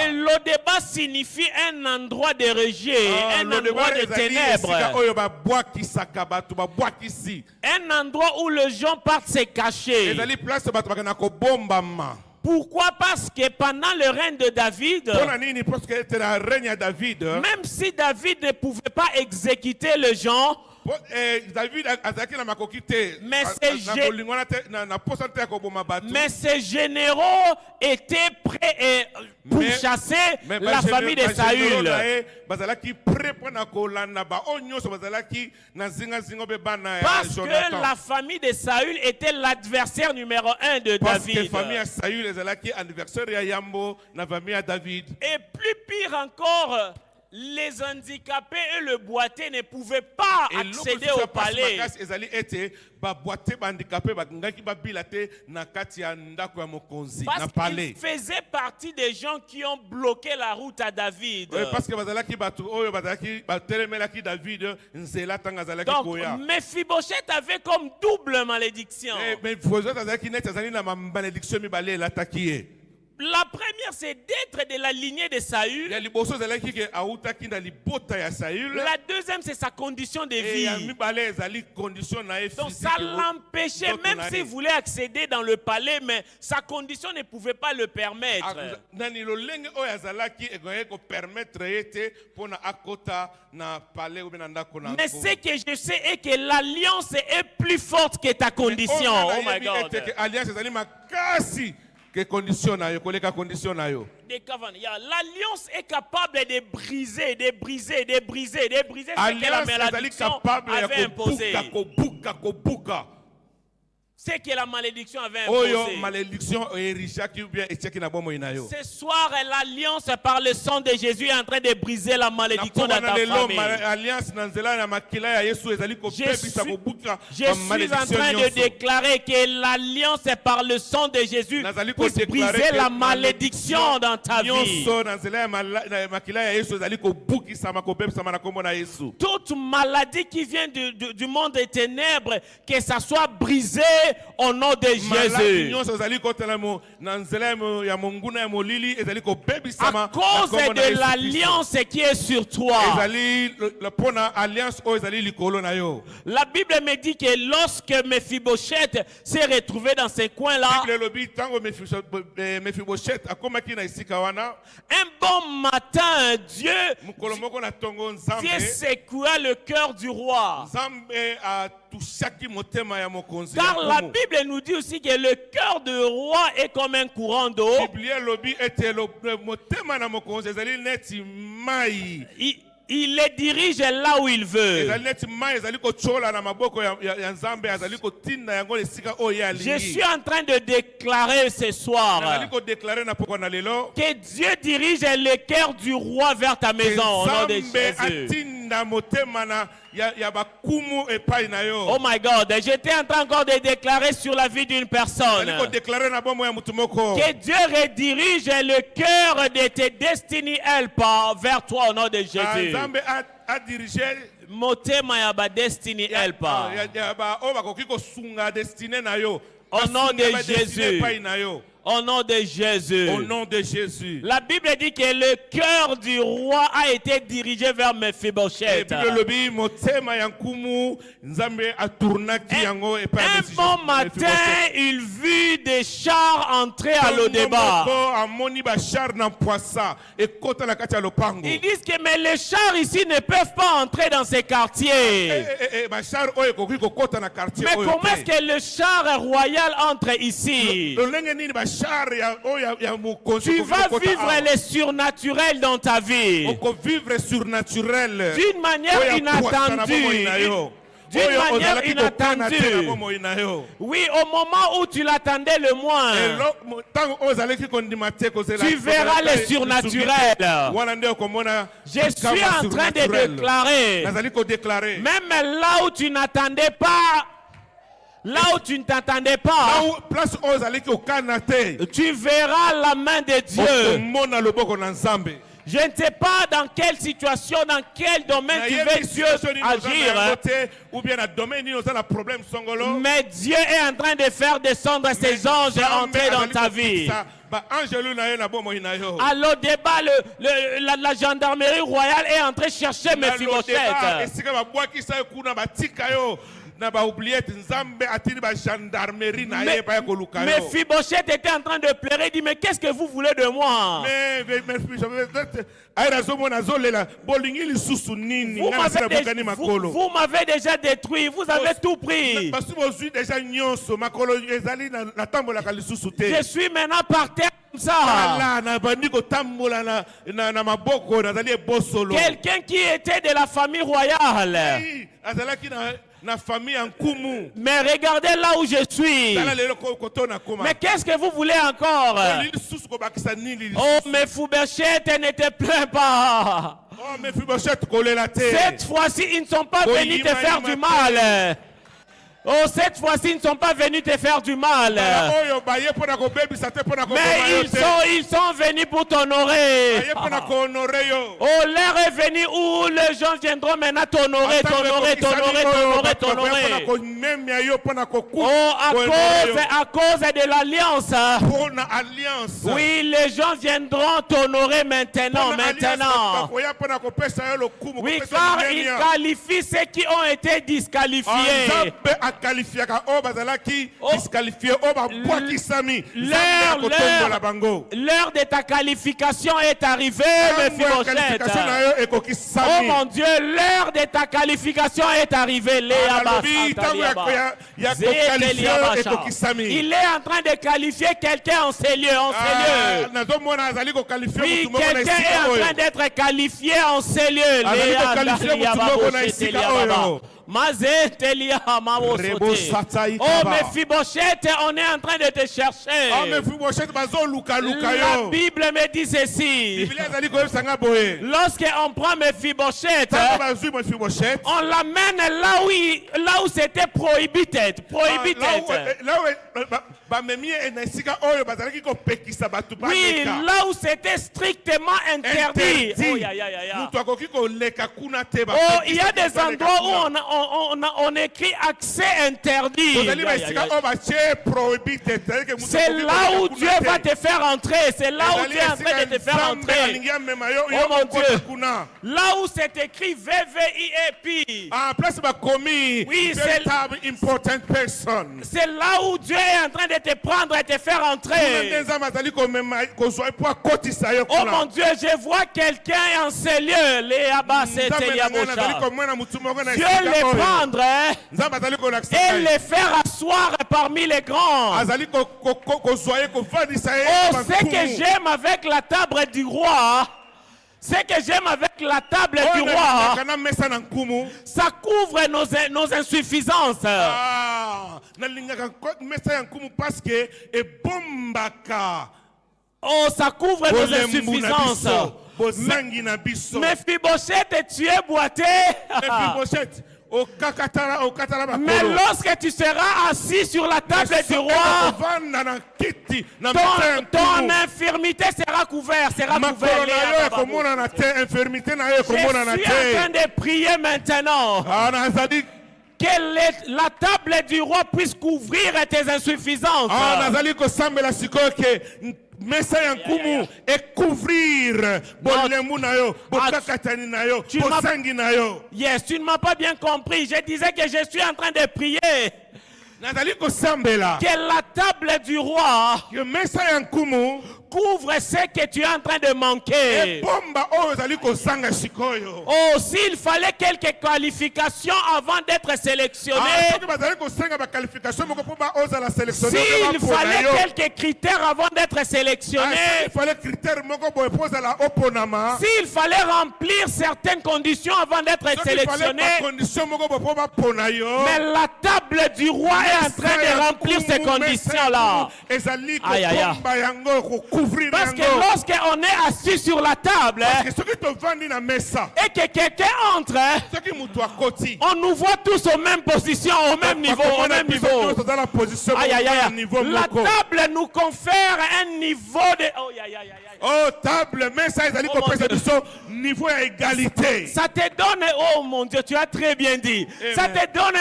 Et Lodeba signifie un endroit de rejet, un endroit de ténèbres, un endroit où les gens partent se cacher. Pourquoi? Parce que pendant le règne de David, même si David ne pouvait pas exécuter les gens, mais ces généraux étaient prêts pour chasser la famille de Saül. Parce que la famille de Saül était l'adversaire numéro 1 de David. Et plus pire encore, les handicapés et le boiteux ne pouvaient pas accéder au palais. Parce qu'ils faisaient partie des gens qui ont bloqué la route à David. Donc, Mephibosheth avait comme double malédiction. La première, c'est d'être de la lignée de Saül. La deuxième, c'est sa condition de vie. Donc ça l'empêchait, même s'il voulait accéder dans le palais, mais sa condition ne pouvait pas le permettre. Mais ce que je sais est que l'alliance est plus forte que ta condition. Oh my God. L'alliance est capable de briser ce que la malédiction avait imposé. C'est que la malédiction avait imposé. Ce soir, l'alliance par le sang de Jésus est en train de briser la malédiction de ta famille. Je suis en train de déclarer que l'alliance par le sang de Jésus puisse briser la malédiction dans ta vie. Toute maladie qui vient du monde des ténèbres, que ça soit brisé au nom de Jésus. À cause de l'alliance qui est sur toi. La Bible me dit que lorsque Mephibosheth s'est retrouvé dans ce coin-là, un bon matin, Dieu secoua le cœur du roi. Car la Bible nous dit aussi que le cœur du roi est comme un courant d'eau. Il les dirige là où il veut. Je suis en train de déclarer ce soir que Dieu dirige le cœur du roi vers ta maison au nom de Jésus. Oh my God, j'étais en train encore de déclarer sur la vie d'une personne que Dieu redirige le cœur de tes destiny helpers vers toi au nom de Jésus. Motema yaba destiny helper. Au nom de Jésus. Au nom de Jésus. Au nom de Jésus. La Bible dit que le cœur du roi a été dirigé vers Mephibosheth. Un bon matin, il vit des chars entrer à Lo-Debar. Ils disent que mais les chars ici ne peuvent pas entrer dans ces quartiers. Mais comment est-ce que le char royal entre ici? Tu vas vivre le surnaturel dans ta vie. D'une manière inattendue. D'une manière inattendue. Oui, au moment où tu l'attendais le moins, tu verras le surnaturel. Je suis en train de déclarer, même là où tu n'attendais pas, là où tu ne t'attendais pas, tu verras la main de Dieu. Je ne sais pas dans quelle situation, dans quel domaine tu veux Dieu agir. Mais Dieu est en train de faire descendre ses anges et entrer dans ta vie. À Lo-Debar, la gendarmerie royale est entrée chercher Mephibosheth. Mephibosheth était en train de pleurer, il dit mais qu'est-ce que vous voulez de moi? Vous m'avez déjà détruit, vous avez tout pris. Je suis maintenant par terre comme ça. Quelqu'un qui était de la famille royale. Mais regardez là où je suis. Mais qu'est-ce que vous voulez encore? Oh, Mephibosheth ne te plains pas. Cette fois-ci, ils ne sont pas venus te faire du mal. Oh, cette fois-ci, ils ne sont pas venus te faire du mal. Mais ils sont venus pour t'honorer. Oh, l'heure est venue où les gens viendront maintenant t'honorer. Oh, à cause de l'alliance. Oui, les gens viendront t'honorer maintenant. Oui, car ils qualifient ceux qui ont été disqualifiés. L'heure de ta qualification est arrivée, Mephibosheth. Oh mon Dieu, l'heure de ta qualification est arrivée. Il est en train de qualifier quelqu'un en ces lieux. Oui, quelqu'un est en train d'être qualifié en ces lieux. Oh Mephibosheth, on est en train de te chercher. La Bible me dit ceci. Lorsqu'on prend Mephibosheth, on l'amène là où c'était prohibited. Oui, là où c'était strictement interdit. Oh, il y a des endroits où on écrit accès interdit. C'est là où Dieu va te faire entrer. C'est là où Dieu est en train de te faire entrer. Oh mon Dieu. Là où c'est écrit VVIEP. Oui, c'est là où Dieu est en train de te prendre et te faire entrer. Oh mon Dieu, je vois quelqu'un en ces lieux. Dieu les prendre et les faire asseoir parmi les grands. Oh, ce que j'aime avec la table du roi, ça couvre nos insuffisances. Oh, ça couvre nos insuffisances. Mephibosheth, tu es boité. Mais lorsque tu seras assis sur la table du roi, ton infirmité sera couverte. Je suis en train de prier maintenant. que la table du roi puisse couvrir tes insuffisances. nazali kosambela sikoyo ke mesa ya nkumu couvrir bolemu na yo, bokakatani na yo, bosangi na yo. Yes, tu ne m'as pas bien compris. Je disais que je suis en train de prier. Nazali kosambela Que la table du roi ke mesa ya nkumu couvre ce que tu es en train de manquer. bomba oyo ezali kozanga sikoyo. Oh, s'il fallait quelques qualifications avant d'être sélectionné, soki bazali kosenga bakalification moko mpo baozala sélectionné, s'il fallait quelques critères avant d'être sélectionné, il fallait critère moko boye mpo ozala oponama, s'il fallait remplir certaines conditions avant d'être soki il fallait sélectionné, bacondition moko boye mpo bapona yo. mais la table du roi est en train de remplir ces conditions-là. ezali Aïe, aïe, aïe. kokomba yango kocouvrir Parce que yango. lorsqu'on est assis sur la table Parce que soki tovandi na mesa, et que quelqu'un entre, soki mutu akoti, on nous voit tous aux mêmes positions, au même niveau, au même niveau. dans la position Aïe, aïe, au aïe. niveau La moko. table nous confère un niveau de... Oh, aïe, aïe, aïe, aïe. Oh, table, mesa ezali Oh, mon kopesa Dieu. biso niveau ya égalité. Ça te donne, oh mon Dieu, tu as très bien dit. Amen. Ça te donne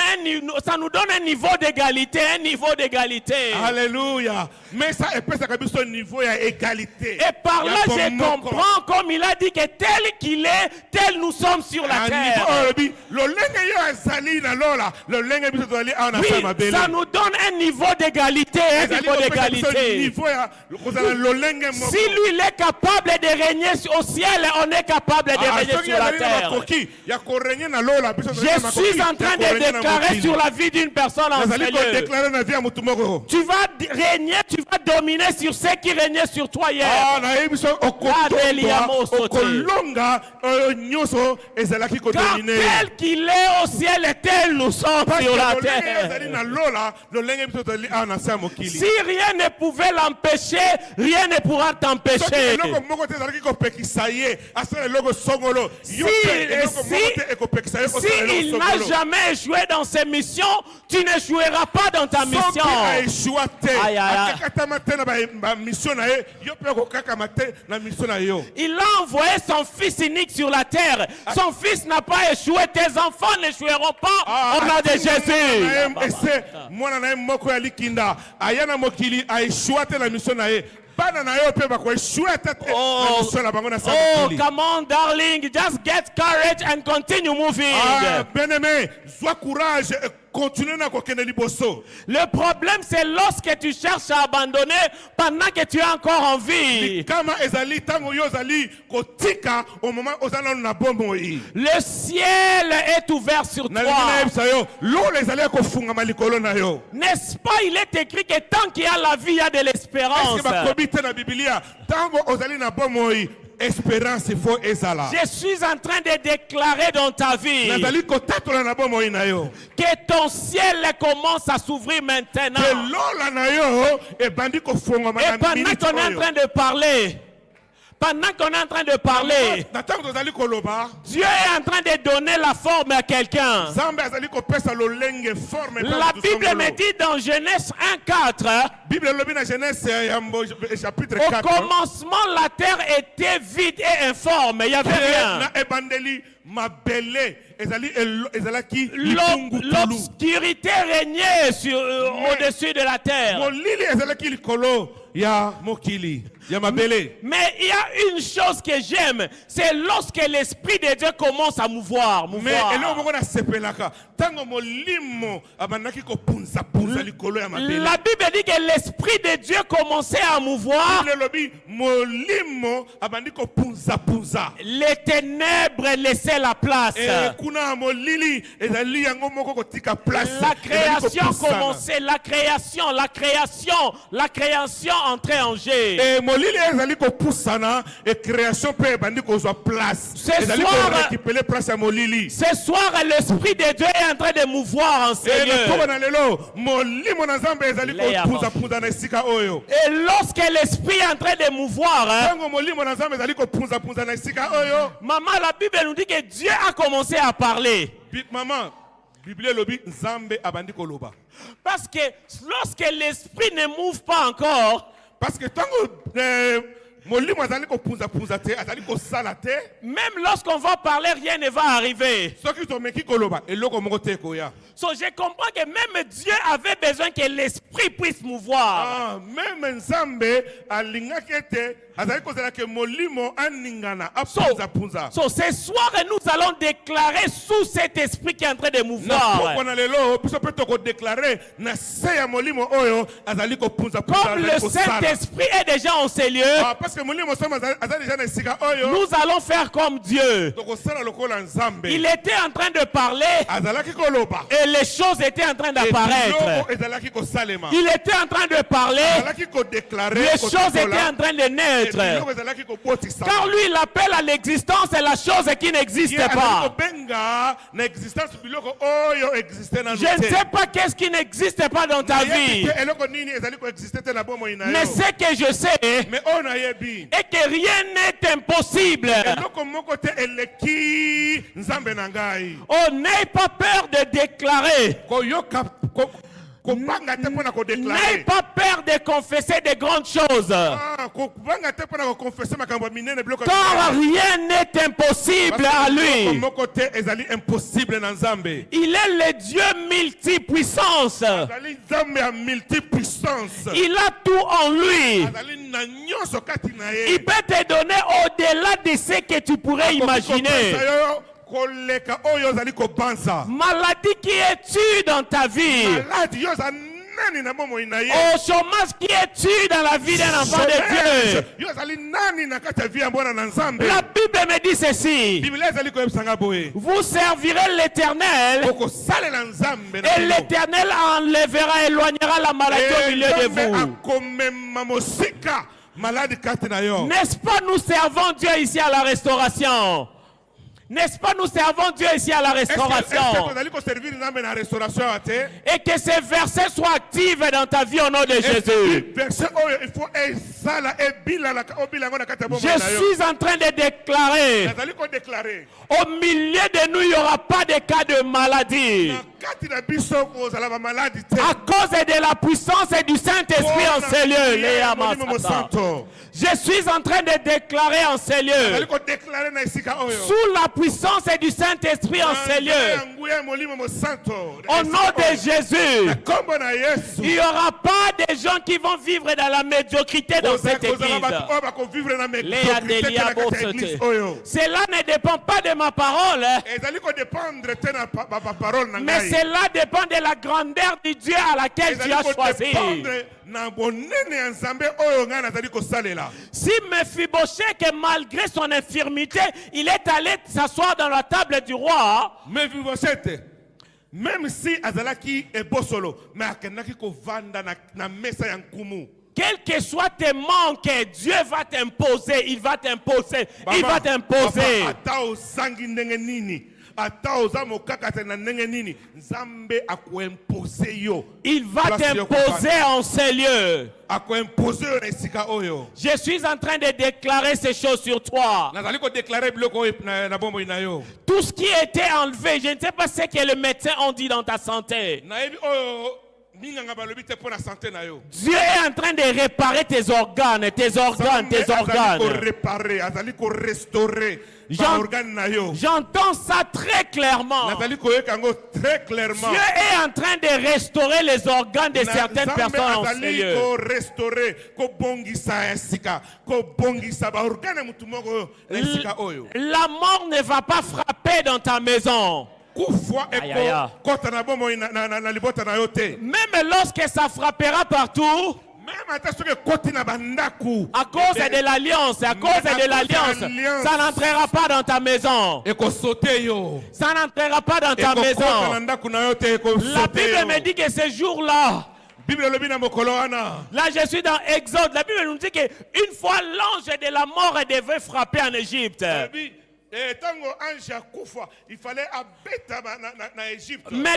ça nous donne un niveau d'égalité, un niveau d'égalité. Alléluia. Mesa epesaka biso niveau ya égalité. Et par là, Ya je bomoko. comprends, comme il a dit, que tel qu'il est, tel nous sommes sur la À terre. niveau olobi, lolenge yo azali na lola, lolenge biso tozali awa na Oui, sa mabele. ça nous donne un niveau d'égalité, un Ezali niveau kopesa biso d'égalité. niveau ya kozala lolenge moko. Si lui il est capable de régner au ciel, on est capable de régner soki sur la azali na terre. makoki ya korégner na lola, biso tozali na Je makoki suis en train ya de korégner na déclarer mokili. sur la vie d'une personne en Nazali sérieux. kodéclarer na vie ya mutu moko. Tu vas régner, tu vas dominer sur ceux qui régnaient sur toi hier. nayebi biso okolonga oyo nyonso ezalaki Car kodomine. tel qu'il est au ciel et tel nous sommes sur la lolenge ezali terre. na lola, lolenge biso tozali awa na se ya mokili. Si rien ne pouvait l'empêcher, rien ne pourra Soki t'empêcher. eloko moko te ezalaki kopekisa ye asala eloko songolo, yo Si- pe eloko si- moko te ekopekisa ye Si osala il eloko n'a songolo. jamais échoué dans ses missions, tu n'échoueras pas dans ta Soki mission. aeshua te, Aïe, aïe, aïe. akakatama te na bamission na ye, yo pe okokakama te na mission na yo. Il a envoyé son fils unique sur la terre. Son fils n'a pas échoué. Tes enfants n'échoueront pas au nom de Jésus. ese mwana na ye moko ya likinda aya na mokili aeshua te na mission na ye, bana na yo pe bakoeshua te na Oh, mission na bango na sa oh, mokili. come on, darling. Just get courage and continue moving. Bien-aimé, sois courage et continue na kokende liboso. Le problème, c'est lorsque tu cherches à abandonner pendant que tu es encore en vie. Kama ezali tango yo zali kotika au moment ozala na bomoi. Le ciel est ouvert sur Na toi. limina yebisa yo, lola ezali kofunga likolo na yo. N'est-ce pas, il est écrit que tant qu'il y a la vie, il y a de l'espérance. Est-ce que bakobi te na Biblia tango ozali na bomoi, espérance faut ezala. Je suis en train de déclarer dans ta vie Nazali kotatola na bomoi na yo. que ton ciel commence à s'ouvrir maintenant. Que lola na yo ebandi kofunga Et na pendant minute qu'on est en oyo. train de parler, pendant qu'on est en train de parler, Na tango tozali koloba, Dieu est en train de donner la forme à quelqu'un. Zambe azali kopesa lolenge forme. La Bible me dit dans Genèse 1:4, Bible lobi na Genèse chapitre au 4. commencement, la terre était vide et informe. Il n'y avait rien. Na ebandeli mabele ezalaki libungutulu. L'obscurité régnait au-dessus de la terre. Molili ezalaki likolo ya mokili ya mabele. Mais il y a une chose que j'aime, c'est lorsque l'Esprit de Dieu commence à mouvoir. Mais eloko moko na sepelaka tango molimo abandaki kopunza punza likolo ya mabele. La Bible dit que l'Esprit de Dieu commençait à mouvoir. Bible lobi molimo abandi kopunza punza. Les ténèbres laissaient la place. Kuna molili ezali yango moko kotika place. La création commençait, la création entrait en jeu. Et molili ezali kopusana et création pe bandi kozwa place. Ce Ezali soir, ko récupérer place ya molili. Ce soir, l'Esprit de Dieu est en train de mouvoir en Et na Seigneur. na lelo molimo na Nzambe ezali kopunza punza na esika oyo. Et lorsque l'Esprit est en train de mouvoir, Tango molimo na Nzambe ezali kopunza punza na esika oyo. maman, la Bible nous dit que Dieu a commencé à parler. Maman, Bible lobi Nzambe abandi koloba. Parce que lorsque l'Esprit ne mouve pas encore, Parce que tango molimo azali kopunza te, azali kosala te. Même lorsqu'on va parler, rien ne va arriver. Soki tomeki koloba eloko moko te koya. So je comprends que même Dieu avait besoin que l'esprit puisse mouvoir. Même Nzambe alingaki ete azali kozala ke molimo aningana apunza. So ce soir, nous allons déclarer sous cet esprit qui est en train de mouvoir. Comme le Saint-Esprit est déjà en ces lieux, nous allons faire comme Dieu. Il était en train de parler et les choses étaient en train d'apparaître. Il était en train de parler, les choses étaient en train de naître. Car lui, il appelle à l'existence la chose qui n'existe pas. Je ne sais pas qu'est-ce qui n'existe pas dans ta vie. Mais ce que je sais est que rien n'est impossible. Oh, n'aie pas peur de déclarer. N'aie pas peur de confesser de grandes choses. Car rien n'est impossible à lui. Il est le Dieu multipuissance. Il a tout en lui. Il peut te donner au-delà de ce que tu pourrais imaginer. Maladie qui est tue dans ta vie. Au chômage qui est tue dans la vie d'un enfant de Dieu. La Bible me dit ceci. Vous servirez l'Éternel et l'Éternel enlèvera, éloignera la maladie au milieu de vous. N'est-ce pas, nous servons Dieu ici à la restauration? N'est-ce pas, nous servons Dieu ici à la restauration? Et que ces versets soient actifs dans ta vie au nom de Jésus. Je suis en train de déclarer, au milieu de nous, il n'y aura pas de cas de maladie. À cause de la puissance et du Saint-Esprit en ces lieux. Je suis en train de déclarer en ces lieux, sous la puissance et du Saint-Esprit en ces lieux, au nom de Jésus, il n'y aura pas de gens qui vont vivre dans la médiocrité dans cette église. Cela ne dépend pas de ma parole, mais cela dépend de la grandeur du Dieu à laquelle tu as choisi. Si Mephibosheth, que malgré son infirmité, il est allé s'asseoir dans la table du roi, même si azalaki est bosolo, mais akenaki ko vanda na mesa ya nkumu. Quel que soit tes manques, Dieu va t'imposer, il va t'imposer, il va t'imposer. Il va t'imposer en ces lieux. Je suis en train de déclarer ces choses sur toi. Tout ce qui était enlevé, je ne sais pas ce que les médecins ont dit dans ta santé. Dieu est en train de réparer tes organes, tes organes, tes organes. J'entends ça très clairement. Dieu est en train de restaurer les organes de certaines personnes en ces lieux. La mort ne va pas frapper dans ta maison. Même lorsque ça frappera partout, à cause de l'alliance, ça n'entrera pas dans ta maison. Ça n'entrera pas dans ta maison. La Bible me dit que ce jour-là, là je suis dans Exode, la Bible nous dit qu'une fois l'ange de la mort devait frapper en Égypte. Mais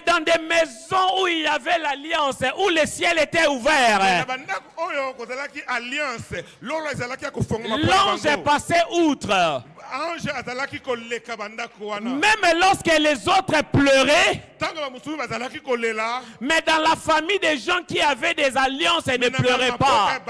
dans des maisons où il y avait l'alliance, où le ciel était ouvert, l'ange est passé outre. Même lorsque les autres pleuraient, mais dans la famille des gens qui avaient des alliances, ils ne pleuraient pas.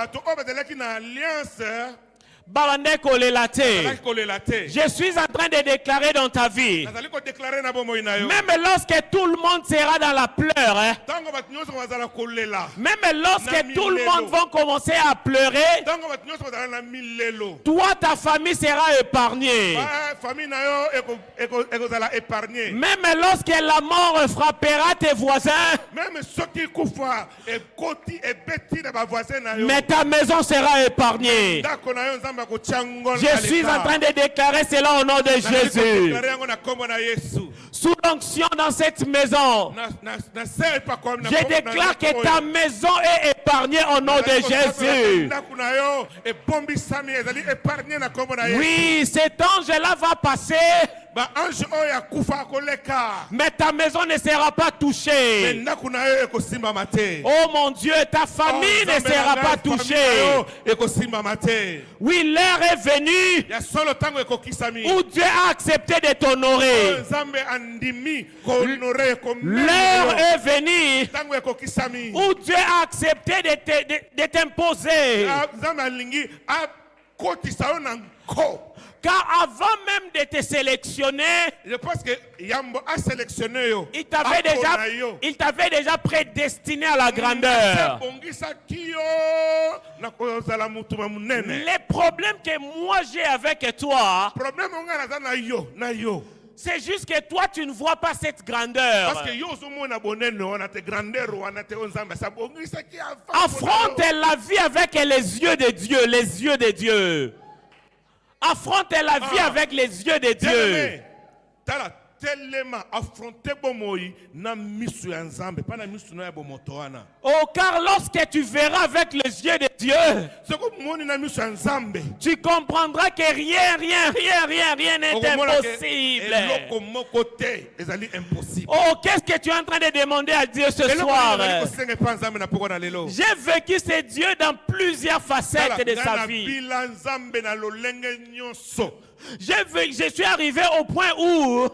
Babandeko lelate. azalaki kolela te. Je suis en train de déclarer dans ta vie. nazali kodeklare na bomoi na yo. Même lorsque tout le monde sera dans la pleure, hein, ntango bato nyonso bazala kolela. même lorsque Na tout le milelo. monde va commencer à pleurer, ntango bato nyonso bazala na milelo. toi, ta famille sera épargnée. famille na yo ekozala épargné. Même lorsque la mort frappera tes voisins, même soki kufa ekoti ebeti na bavoisin na yo. mais ta maison sera épargnée. ndako na yo nzambe akotia ngolo na Je suis leta. en train de déclarer cela au nom de Nazali Jésus. kodeklare yango na kombo na Yesu. Sous l'onction dans cette maison, na se epako na je déclare que ta maison est épargnée au nom de Jésus. ndako na yo ebombisami ezali épargné na kombo na Yesu. Oui, cet ange-là va passer, ba ange oyo akufa akoleka. mais ta maison ne sera pas Mais touchée. ndako na yo ekosimbama te. Oh mon Dieu, ta famille ne sera pas touchée. ekosimbama te. Oui, l'heure est venue ya solo ntango ekokisami. où Dieu a accepté de t'honorer. nzambe andimi kohonore L'heure est venue ntango ekokisami. où Dieu a accepté de t'imposer. nzambe alingi akotisa yo na nko. Car avant même de te sélectionner, Je pense que Yambo a sélectionné yo. il t'avait déjà prédestiné à la grandeur. Les problèmes que moi j'ai avec toi, Problème na yo, na yo. c'est juste que toi tu ne vois pas cette grandeur. Parce que yo somona bonene on a te grandeur on a te onzamba ça bongisa ki Affronte la vie avec les yeux de Dieu, les yeux de Dieu. Affronte la vie avec les yeux de Dieu. Tala tellement affronter bomoi na misu ya nzambe pas na misu na ya bomotoana. Oh, car lorsque tu verras avec les yeux de Dieu, Ce que moni na misu ya nzambe. tu comprendras que rien n'est impossible. Eloko moko te ezali impossible. Oh, qu'est-ce que tu es en train de demander à Dieu ce soir? J'ai vécu ce Dieu dans plusieurs facettes de sa vie. Je suis arrivé au point où,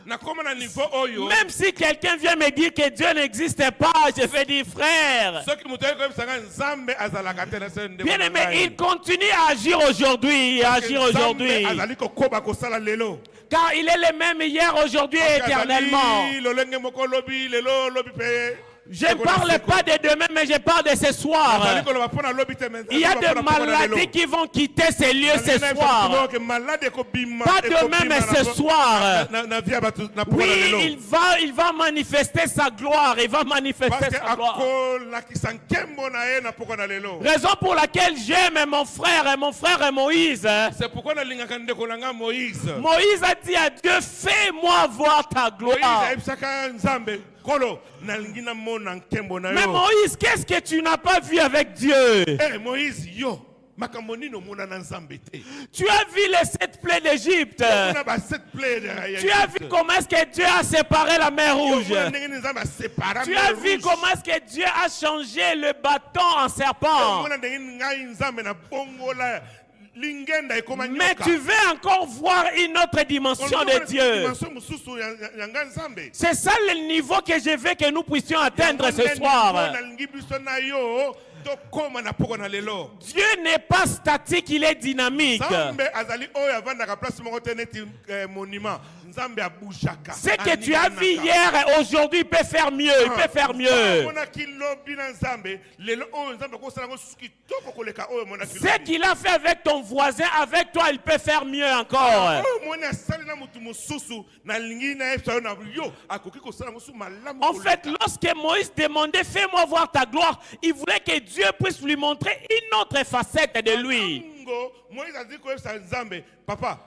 même si quelqu'un vient me dire que Dieu n'existe pas, je vais dire frère, bien aimé, il continue à agir aujourd'hui, car il est le même hier, aujourd'hui et éternellement. Je ne parle pas de demain, mais je parle de ce soir. Il y a des maladies qui vont quitter ces lieux ce soir. Pas demain, mais ce soir. Oui, il va manifester sa gloire. Il va manifester sa gloire. Raison pour laquelle j'aime mon frère Moïse. C'est pourquoi Moïse. Moïse a dit à Dieu, fais-moi voir ta gloire. Mais Moïse, qu'est-ce que tu n'as pas vu avec Dieu? Moïse, yo. Tu as vu les 7 plaies d'Égypte. Tu as vu comment est-ce que Dieu a séparé la mer Rouge. Tu as vu comment est-ce que Dieu a changé le bâton en serpent. Mais tu veux encore voir une autre dimension de Dieu. C'est ça le niveau que je veux que nous puissions atteindre ce soir. Dieu n'est pas statique, il est dynamique. Ce que tu as vu hier, aujourd'hui, il peut faire mieux. Il peut faire mieux. Ce qu'il a fait avec ton voisin, avec toi, il peut faire mieux encore. En fait, lorsque Moïse demandait, fais-moi voir ta gloire, il voulait que Dieu puisse lui montrer une autre facette de lui. Moïse a dit que papa,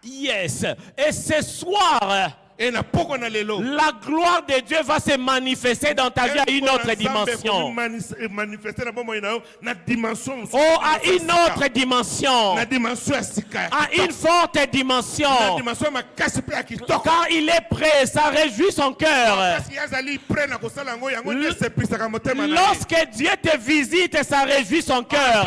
yes. Et ce soir, la gloire de Dieu va se manifester dans ta vie à une autre dimension. Oh, à une autre dimension. À une forte dimension. Car il est prêt, ça réjouit son cœur. Lorsque Dieu te visite, ça réjouit son cœur.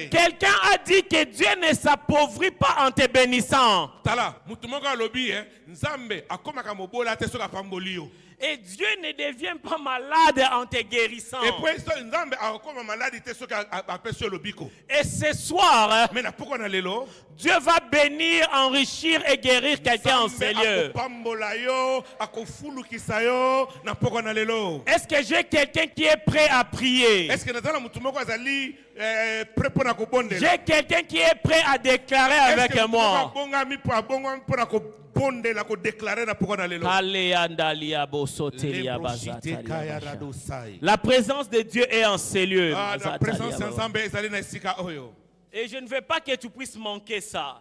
Quelqu'un a dit que Dieu ne s'appauvrit pas en te bénissant. guérissant. Tala, mutu moko alobi nzambe akomaka mobola te soka pamboli yo. Et Dieu ne devient pas malade en te guérissant. Et puis nzambe akoma maladi te soka apesi lobiko. Et ce soir, Mais na poko na lelo, Dieu va bénir, enrichir et guérir quelqu'un en ces lieux. akopambola yo, akofulukisa yo na poko na lelo. Est-ce que j'ai quelqu'un qui est prêt à prier? Est-ce que nazala mutu moko azali prêt pour na kobondela? J'ai quelqu'un qui est prêt à déclarer avec moi. La présence de Dieu est en ces lieux. La présence ensemble ezali na esika oyo. Et je ne veux pas que tu puisses manquer ça.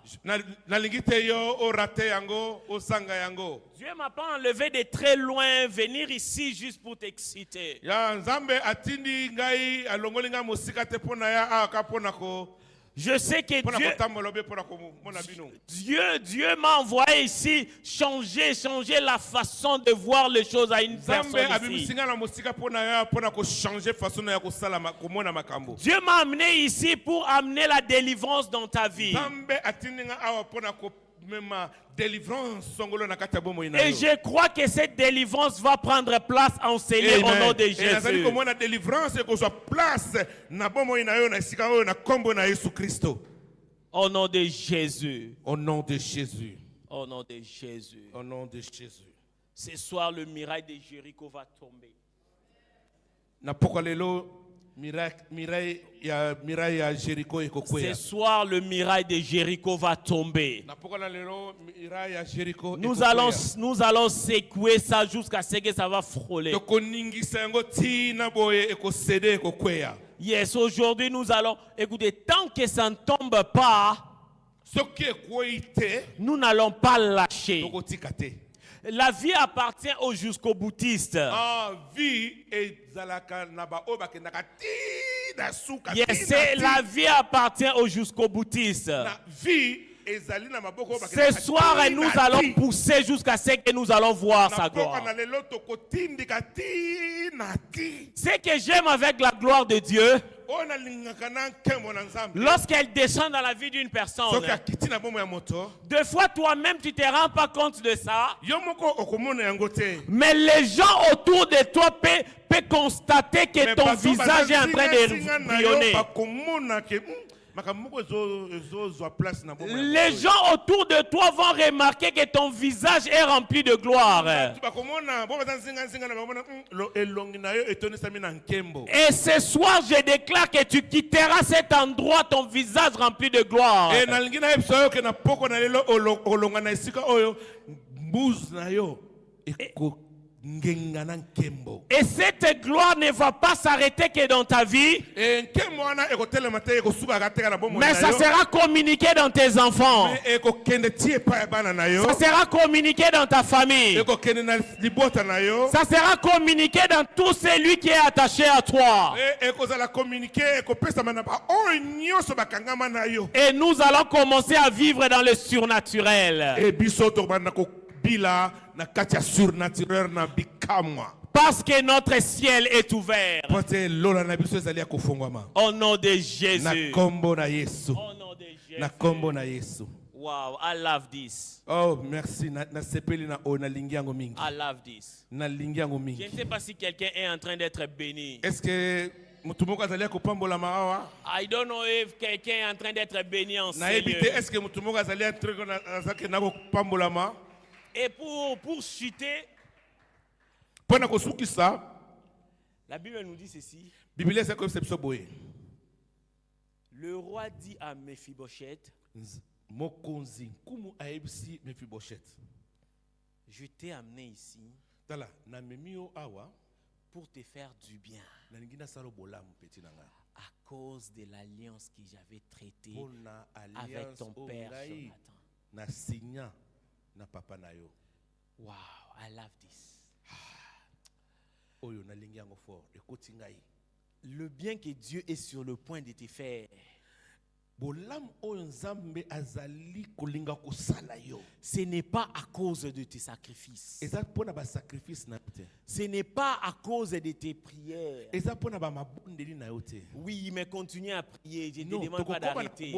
Nalingi te yo o raté yango, o sanga yango. Dieu m'a pas enlevé de très loin venir ici juste pour t'exciter. Ya nzambe atindi ngai alongoli nga mosika te pona ya aka pona ko. Je sais que Dieu m'a envoyé ici changer la façon de voir les choses à une personne ici. Dieu m'a amené ici pour amener la délivrance dans ta vie. Et je crois que cette délivrance va prendre place en ces lieux au nom de Jésus. Au nom de Jésus. Au nom de Jésus. Au nom de Jésus. Au nom de Jésus. Ce soir, le mirail de Jéricho va tomber. Ce soir, le mirail de Jéricho va tomber. Nous allons secouer ça jusqu'à ce que ça va frôler. Yes, aujourd'hui nous allons écouter. Tant que ça ne tombe pas, nous n'allons pas lâcher. La vie appartient aux jusqu'au boutistes. Yes, la vie appartient aux jusqu'au boutistes. Ce soir, nous allons pousser jusqu'à ce que nous allons voir sa gloire. Ce que j'aime avec la gloire de Dieu, lorsqu'elle descend dans la vie d'une personne, deux fois toi-même tu ne te rends pas compte de ça, mais les gens autour de toi peuvent constater que ton visage est en train de rayonner. Les gens autour de toi vont remarquer que ton visage est rempli de gloire. Et ce soir, je déclare que tu quitteras cet endroit, ton visage rempli de gloire. Et cette gloire ne va pas s'arrêter que dans ta vie, mais ça sera communiqué dans tes enfants. Ça sera communiqué dans ta famille. Ça sera communiqué dans tout celui qui est attaché à toi. Et nous allons commencer à vivre dans le surnaturel. Parce que notre ciel est ouvert. Au nom de Jésus. Au nom de Jésus. Wow, I love this. Oh, merci. I love this. Je ne sais pas si quelqu'un est en train d'être béni. Est-ce que I don't know if quelqu'un est en train d'être béni en ces lieux. Et pour chuter, la Bible nous dit ceci. Le roi dit à Mephibosheth, je t'ai amené ici pour te faire du bien à cause de l'alliance que j'avais traitée avec ton père Jonathan. Wow, I love this. Le bien que Dieu est sur le point de te faire, ce n'est pas à cause de tes sacrifices. Ce n'est pas à cause de tes prières. Oui, mais continue à prier. Je ne te demande pas d'arrêter.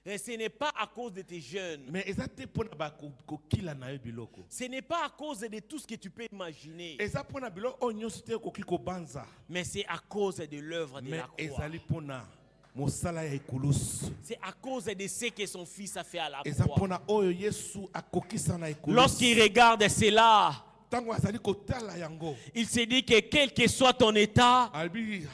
Et ce n'est pas à cause de tes jeunes. Mais eza te pona ba kokila na yo biloko. Ce n'est pas à cause de tout ce que tu peux imaginer. Eza pona biloko onyoso te koki kobanza. Mais c'est à cause de l'œuvre de Mais la croix. ezali pona mosala ya ekulusu. C'est à cause de ce que son fils a fait à la Eza croix. pona oyo Yesu akokisa na ekulusu. Lorsqu'il regarde cela, Tango azali kotala yango. il se dit que quel que soit ton état, Albi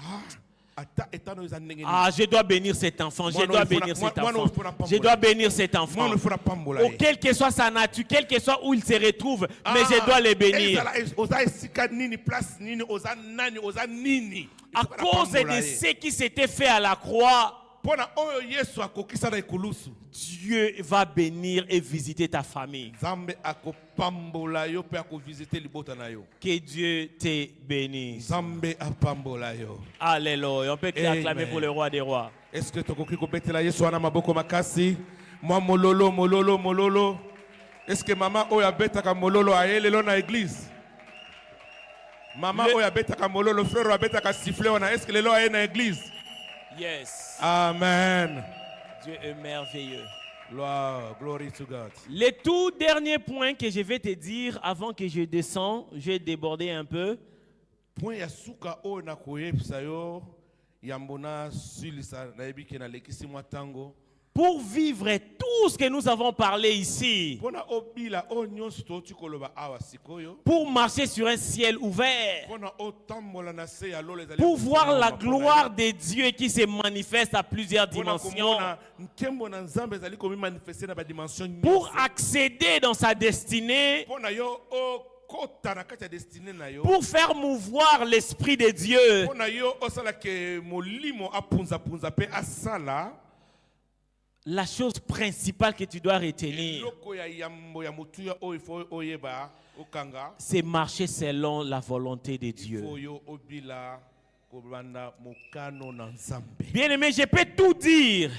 ata etano eza ndenge. je dois bénir cet enfant, je dois bénir cet enfant, je dois bénir cet enfant. Mwana fura pambola. Ou quelle que soit sa nature, quel que soit où il se retrouve, mais je dois le bénir. Oza esika nini place nini oza nani oza nini. À cause de ce qui s'était fait à la croix, Pona oyo Yesu akokisa na ekulusu. Dieu va bénir et visiter ta famille. Nzambe akopambola yo pe akovisiter libota na yo. Que Dieu te bénisse. Nzambe apambola yo. Alléluia. On peut acclamer pour le roi des rois. Est-ce que tokoki kobetela Yesu wana maboko makasi? Moi mololo. Est-ce que maman oyo abetaka mololo ayelelo na église? Maman oyo abetaka mololo, frère oyo abetaka sifflet wana, est-ce que lelo aye na église? Yes. Amen. Dieu est merveilleux. Glory to God. Le tout dernier point que je vais te dire avant que je descends, j'ai débordé un peu. Point ya suka oyo na koyebisa yo yambona sulisa na yebiki na lekisi mwa tango. Pour vivre tout ce que nous avons parlé ici, pour marcher sur un ciel ouvert, pour voir la gloire de Dieu qui se manifeste à plusieurs dimensions, pour accéder dans sa destinée, pour faire mouvoir l'Esprit de Dieu. La chose principale que tu dois retenir, c'est marcher selon la volonté de Dieu. Bien-aimé, je peux tout dire.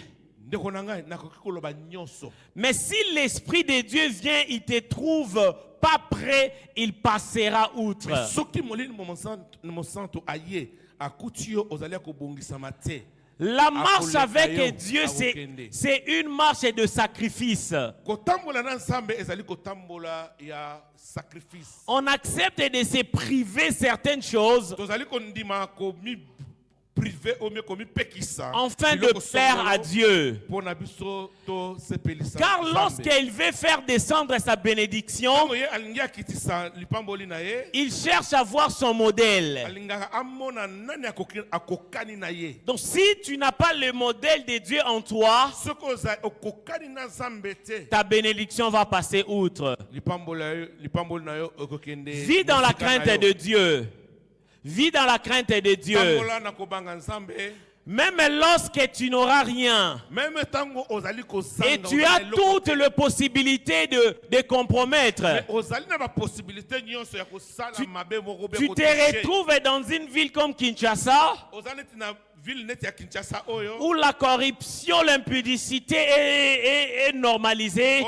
Mais si l'Esprit de Dieu vient, il te trouve pas prêt, il passera outre. La marche avec Dieu, c'est une marche de sacrifice. On accepte de se priver certaines choses afin de plaire à Dieu. Car lorsqu'il veut faire descendre sa bénédiction, il cherche à voir son modèle. Donc si tu n'as pas le modèle de Dieu en toi, ta bénédiction va passer outre. Vis dans la crainte de Dieu. Vis dans la crainte de Dieu. Même lorsque tu n'auras rien, et tu as toutes les possibilités de compromettre, tu te retrouves dans une ville comme Kinshasa, où la corruption, l'impudicité est normalisée.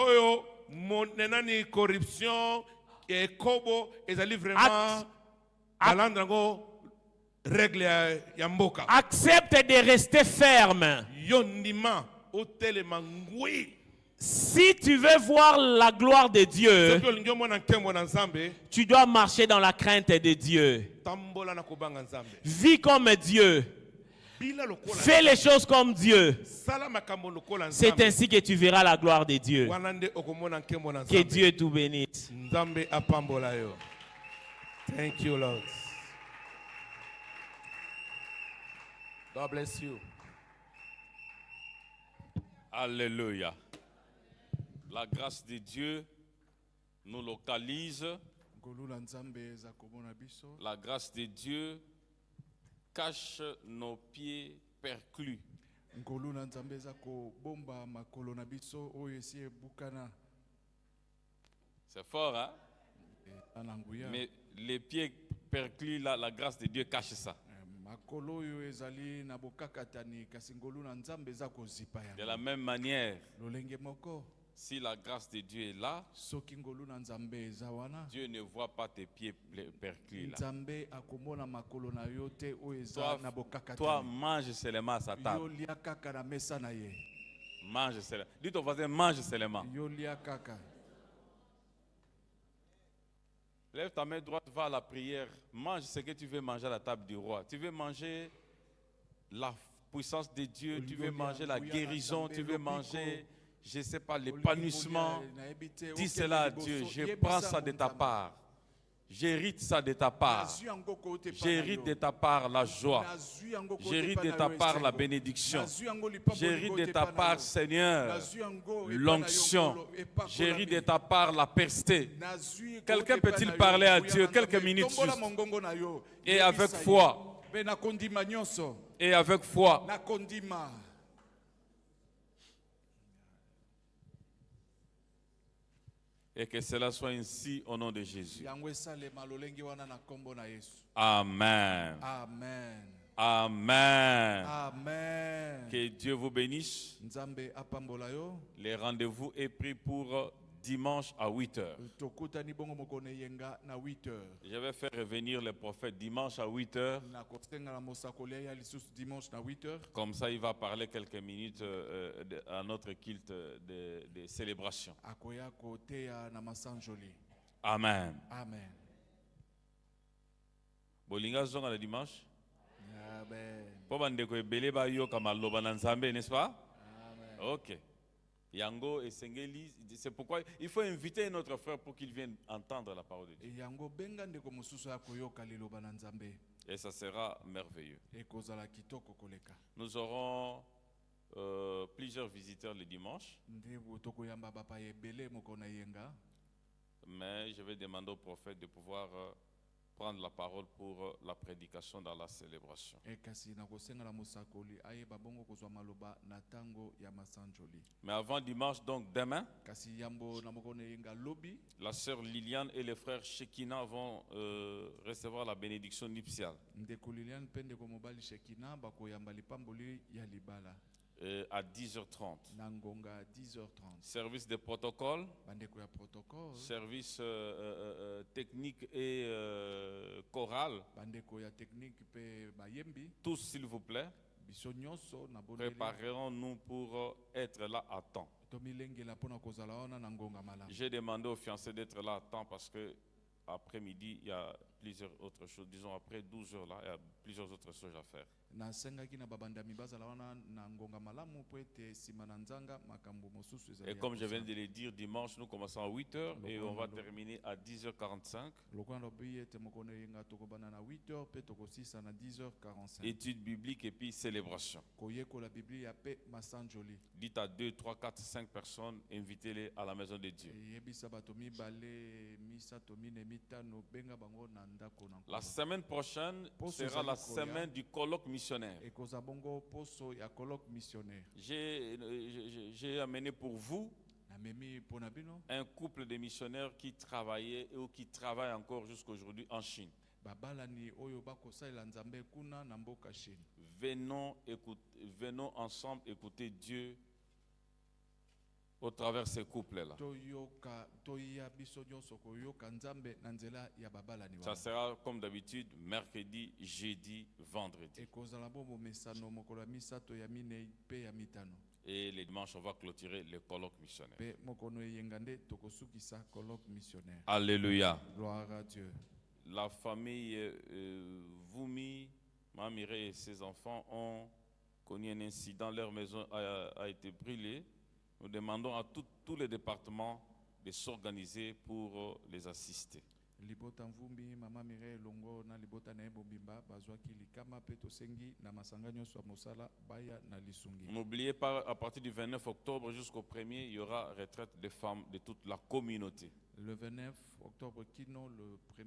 Accepte de rester ferme. Si tu veux voir la gloire de Dieu, tu dois marcher dans la crainte de Dieu. Vis comme Dieu. Fais les choses comme Dieu. C'est ainsi que tu verras la gloire de Dieu. Que Dieu te bénisse. Thank you, Lord. God bless you. Alléluia. La grâce de Dieu nous localise. La grâce de Dieu cache nos pieds perclus. C'est fort, hein? Mais les pieds perclus, là, la grâce de Dieu cache ça. De la même manière, si la grâce de Dieu est là, Dieu ne voit pas tes pieds perclus là. Toi, mange seulement à sa table. Mange seulement. Dites au voisin, mange seulement. Yolia kaka. Lève ta main droite, va à la prière. Mange ce que tu veux manger à la table du roi. Tu veux manger la puissance de Dieu, tu veux manger la guérison, tu veux manger, je ne sais pas, l'épanouissement. Dis cela à Dieu, je prends ça de ta part. J'hérite ça de ta part. J'hérite de ta part la joie. J'hérite de ta part la bénédiction. J'hérite de ta part, Seigneur, l'onction. J'hérite de ta part la percée. Quelqu'un peut-il parler à Dieu quelques minutes juste? Et avec foi. Et avec foi. Et que cela soit ainsi au nom de Jésus. Amen. Amen. Amen. Amen. Que Dieu vous bénisse. Les rendez-vous est pris pour dimanche à 8h. Je vais faire revenir les prophètes dimanche à 8h. Comme ça, il va parler quelques minutes à notre culte de célébration. Amen. Amen. Bolinga zonga le dimanche. Amen. Po bandeko ebele ba yo kama loba na Nzambe, n'est-ce pas? Amen. OK. Yango et Sengeli, c'est pourquoi il faut inviter notre frère pour qu'il vienne entendre la parole de Dieu. Et ça sera merveilleux. Nous aurons plusieurs visiteurs le dimanche. Mais je vais demander au prophète de pouvoir prendre la parole pour la prédication dans la célébration. Mais avant dimanche, donc demain, la sœur Liliane et les frères Shekina vont recevoir la bénédiction nuptiale. À 10h30. Service de protocole, service technique et choral. Tous, s'il vous plaît, préparons-nous pour être là à temps. J'ai demandé aux fiancés d'être là à temps parce que après-midi, il y a plusieurs autres choses. Disons, après 12 heures là, il y a plusieurs autres choses à faire. Et comme je viens de le dire, dimanche, nous commençons à 8h et on va terminer à 10h45. Étude biblique et puis célébration. Dites à 2, 3, 4, 5 personnes, invitez-les à la maison de Dieu. La semaine prochaine sera la semaine du colloque missionnaire. J'ai amené pour vous un couple de missionnaires qui travaillaient ou qui travaillent encore jusqu'aujourd'hui en Chine. Venons ensemble écouter Dieu au travers de ces couples-là. Ça sera comme d'habitude mercredi, jeudi, vendredi. Et les dimanches, on va clôturer le colloque missionnaire. Alléluia. Gloire à Dieu. La famille Voumi, Mamire et ses enfants ont connu un incident. Leur maison a été brûlée. Nous demandons à tous les départements de s'organiser pour les assister. N'oubliez pas, à partir du 29 octobre jusqu'au 1er, il y aura retraite des femmes de toute la communauté. Le 29 octobre, le 1er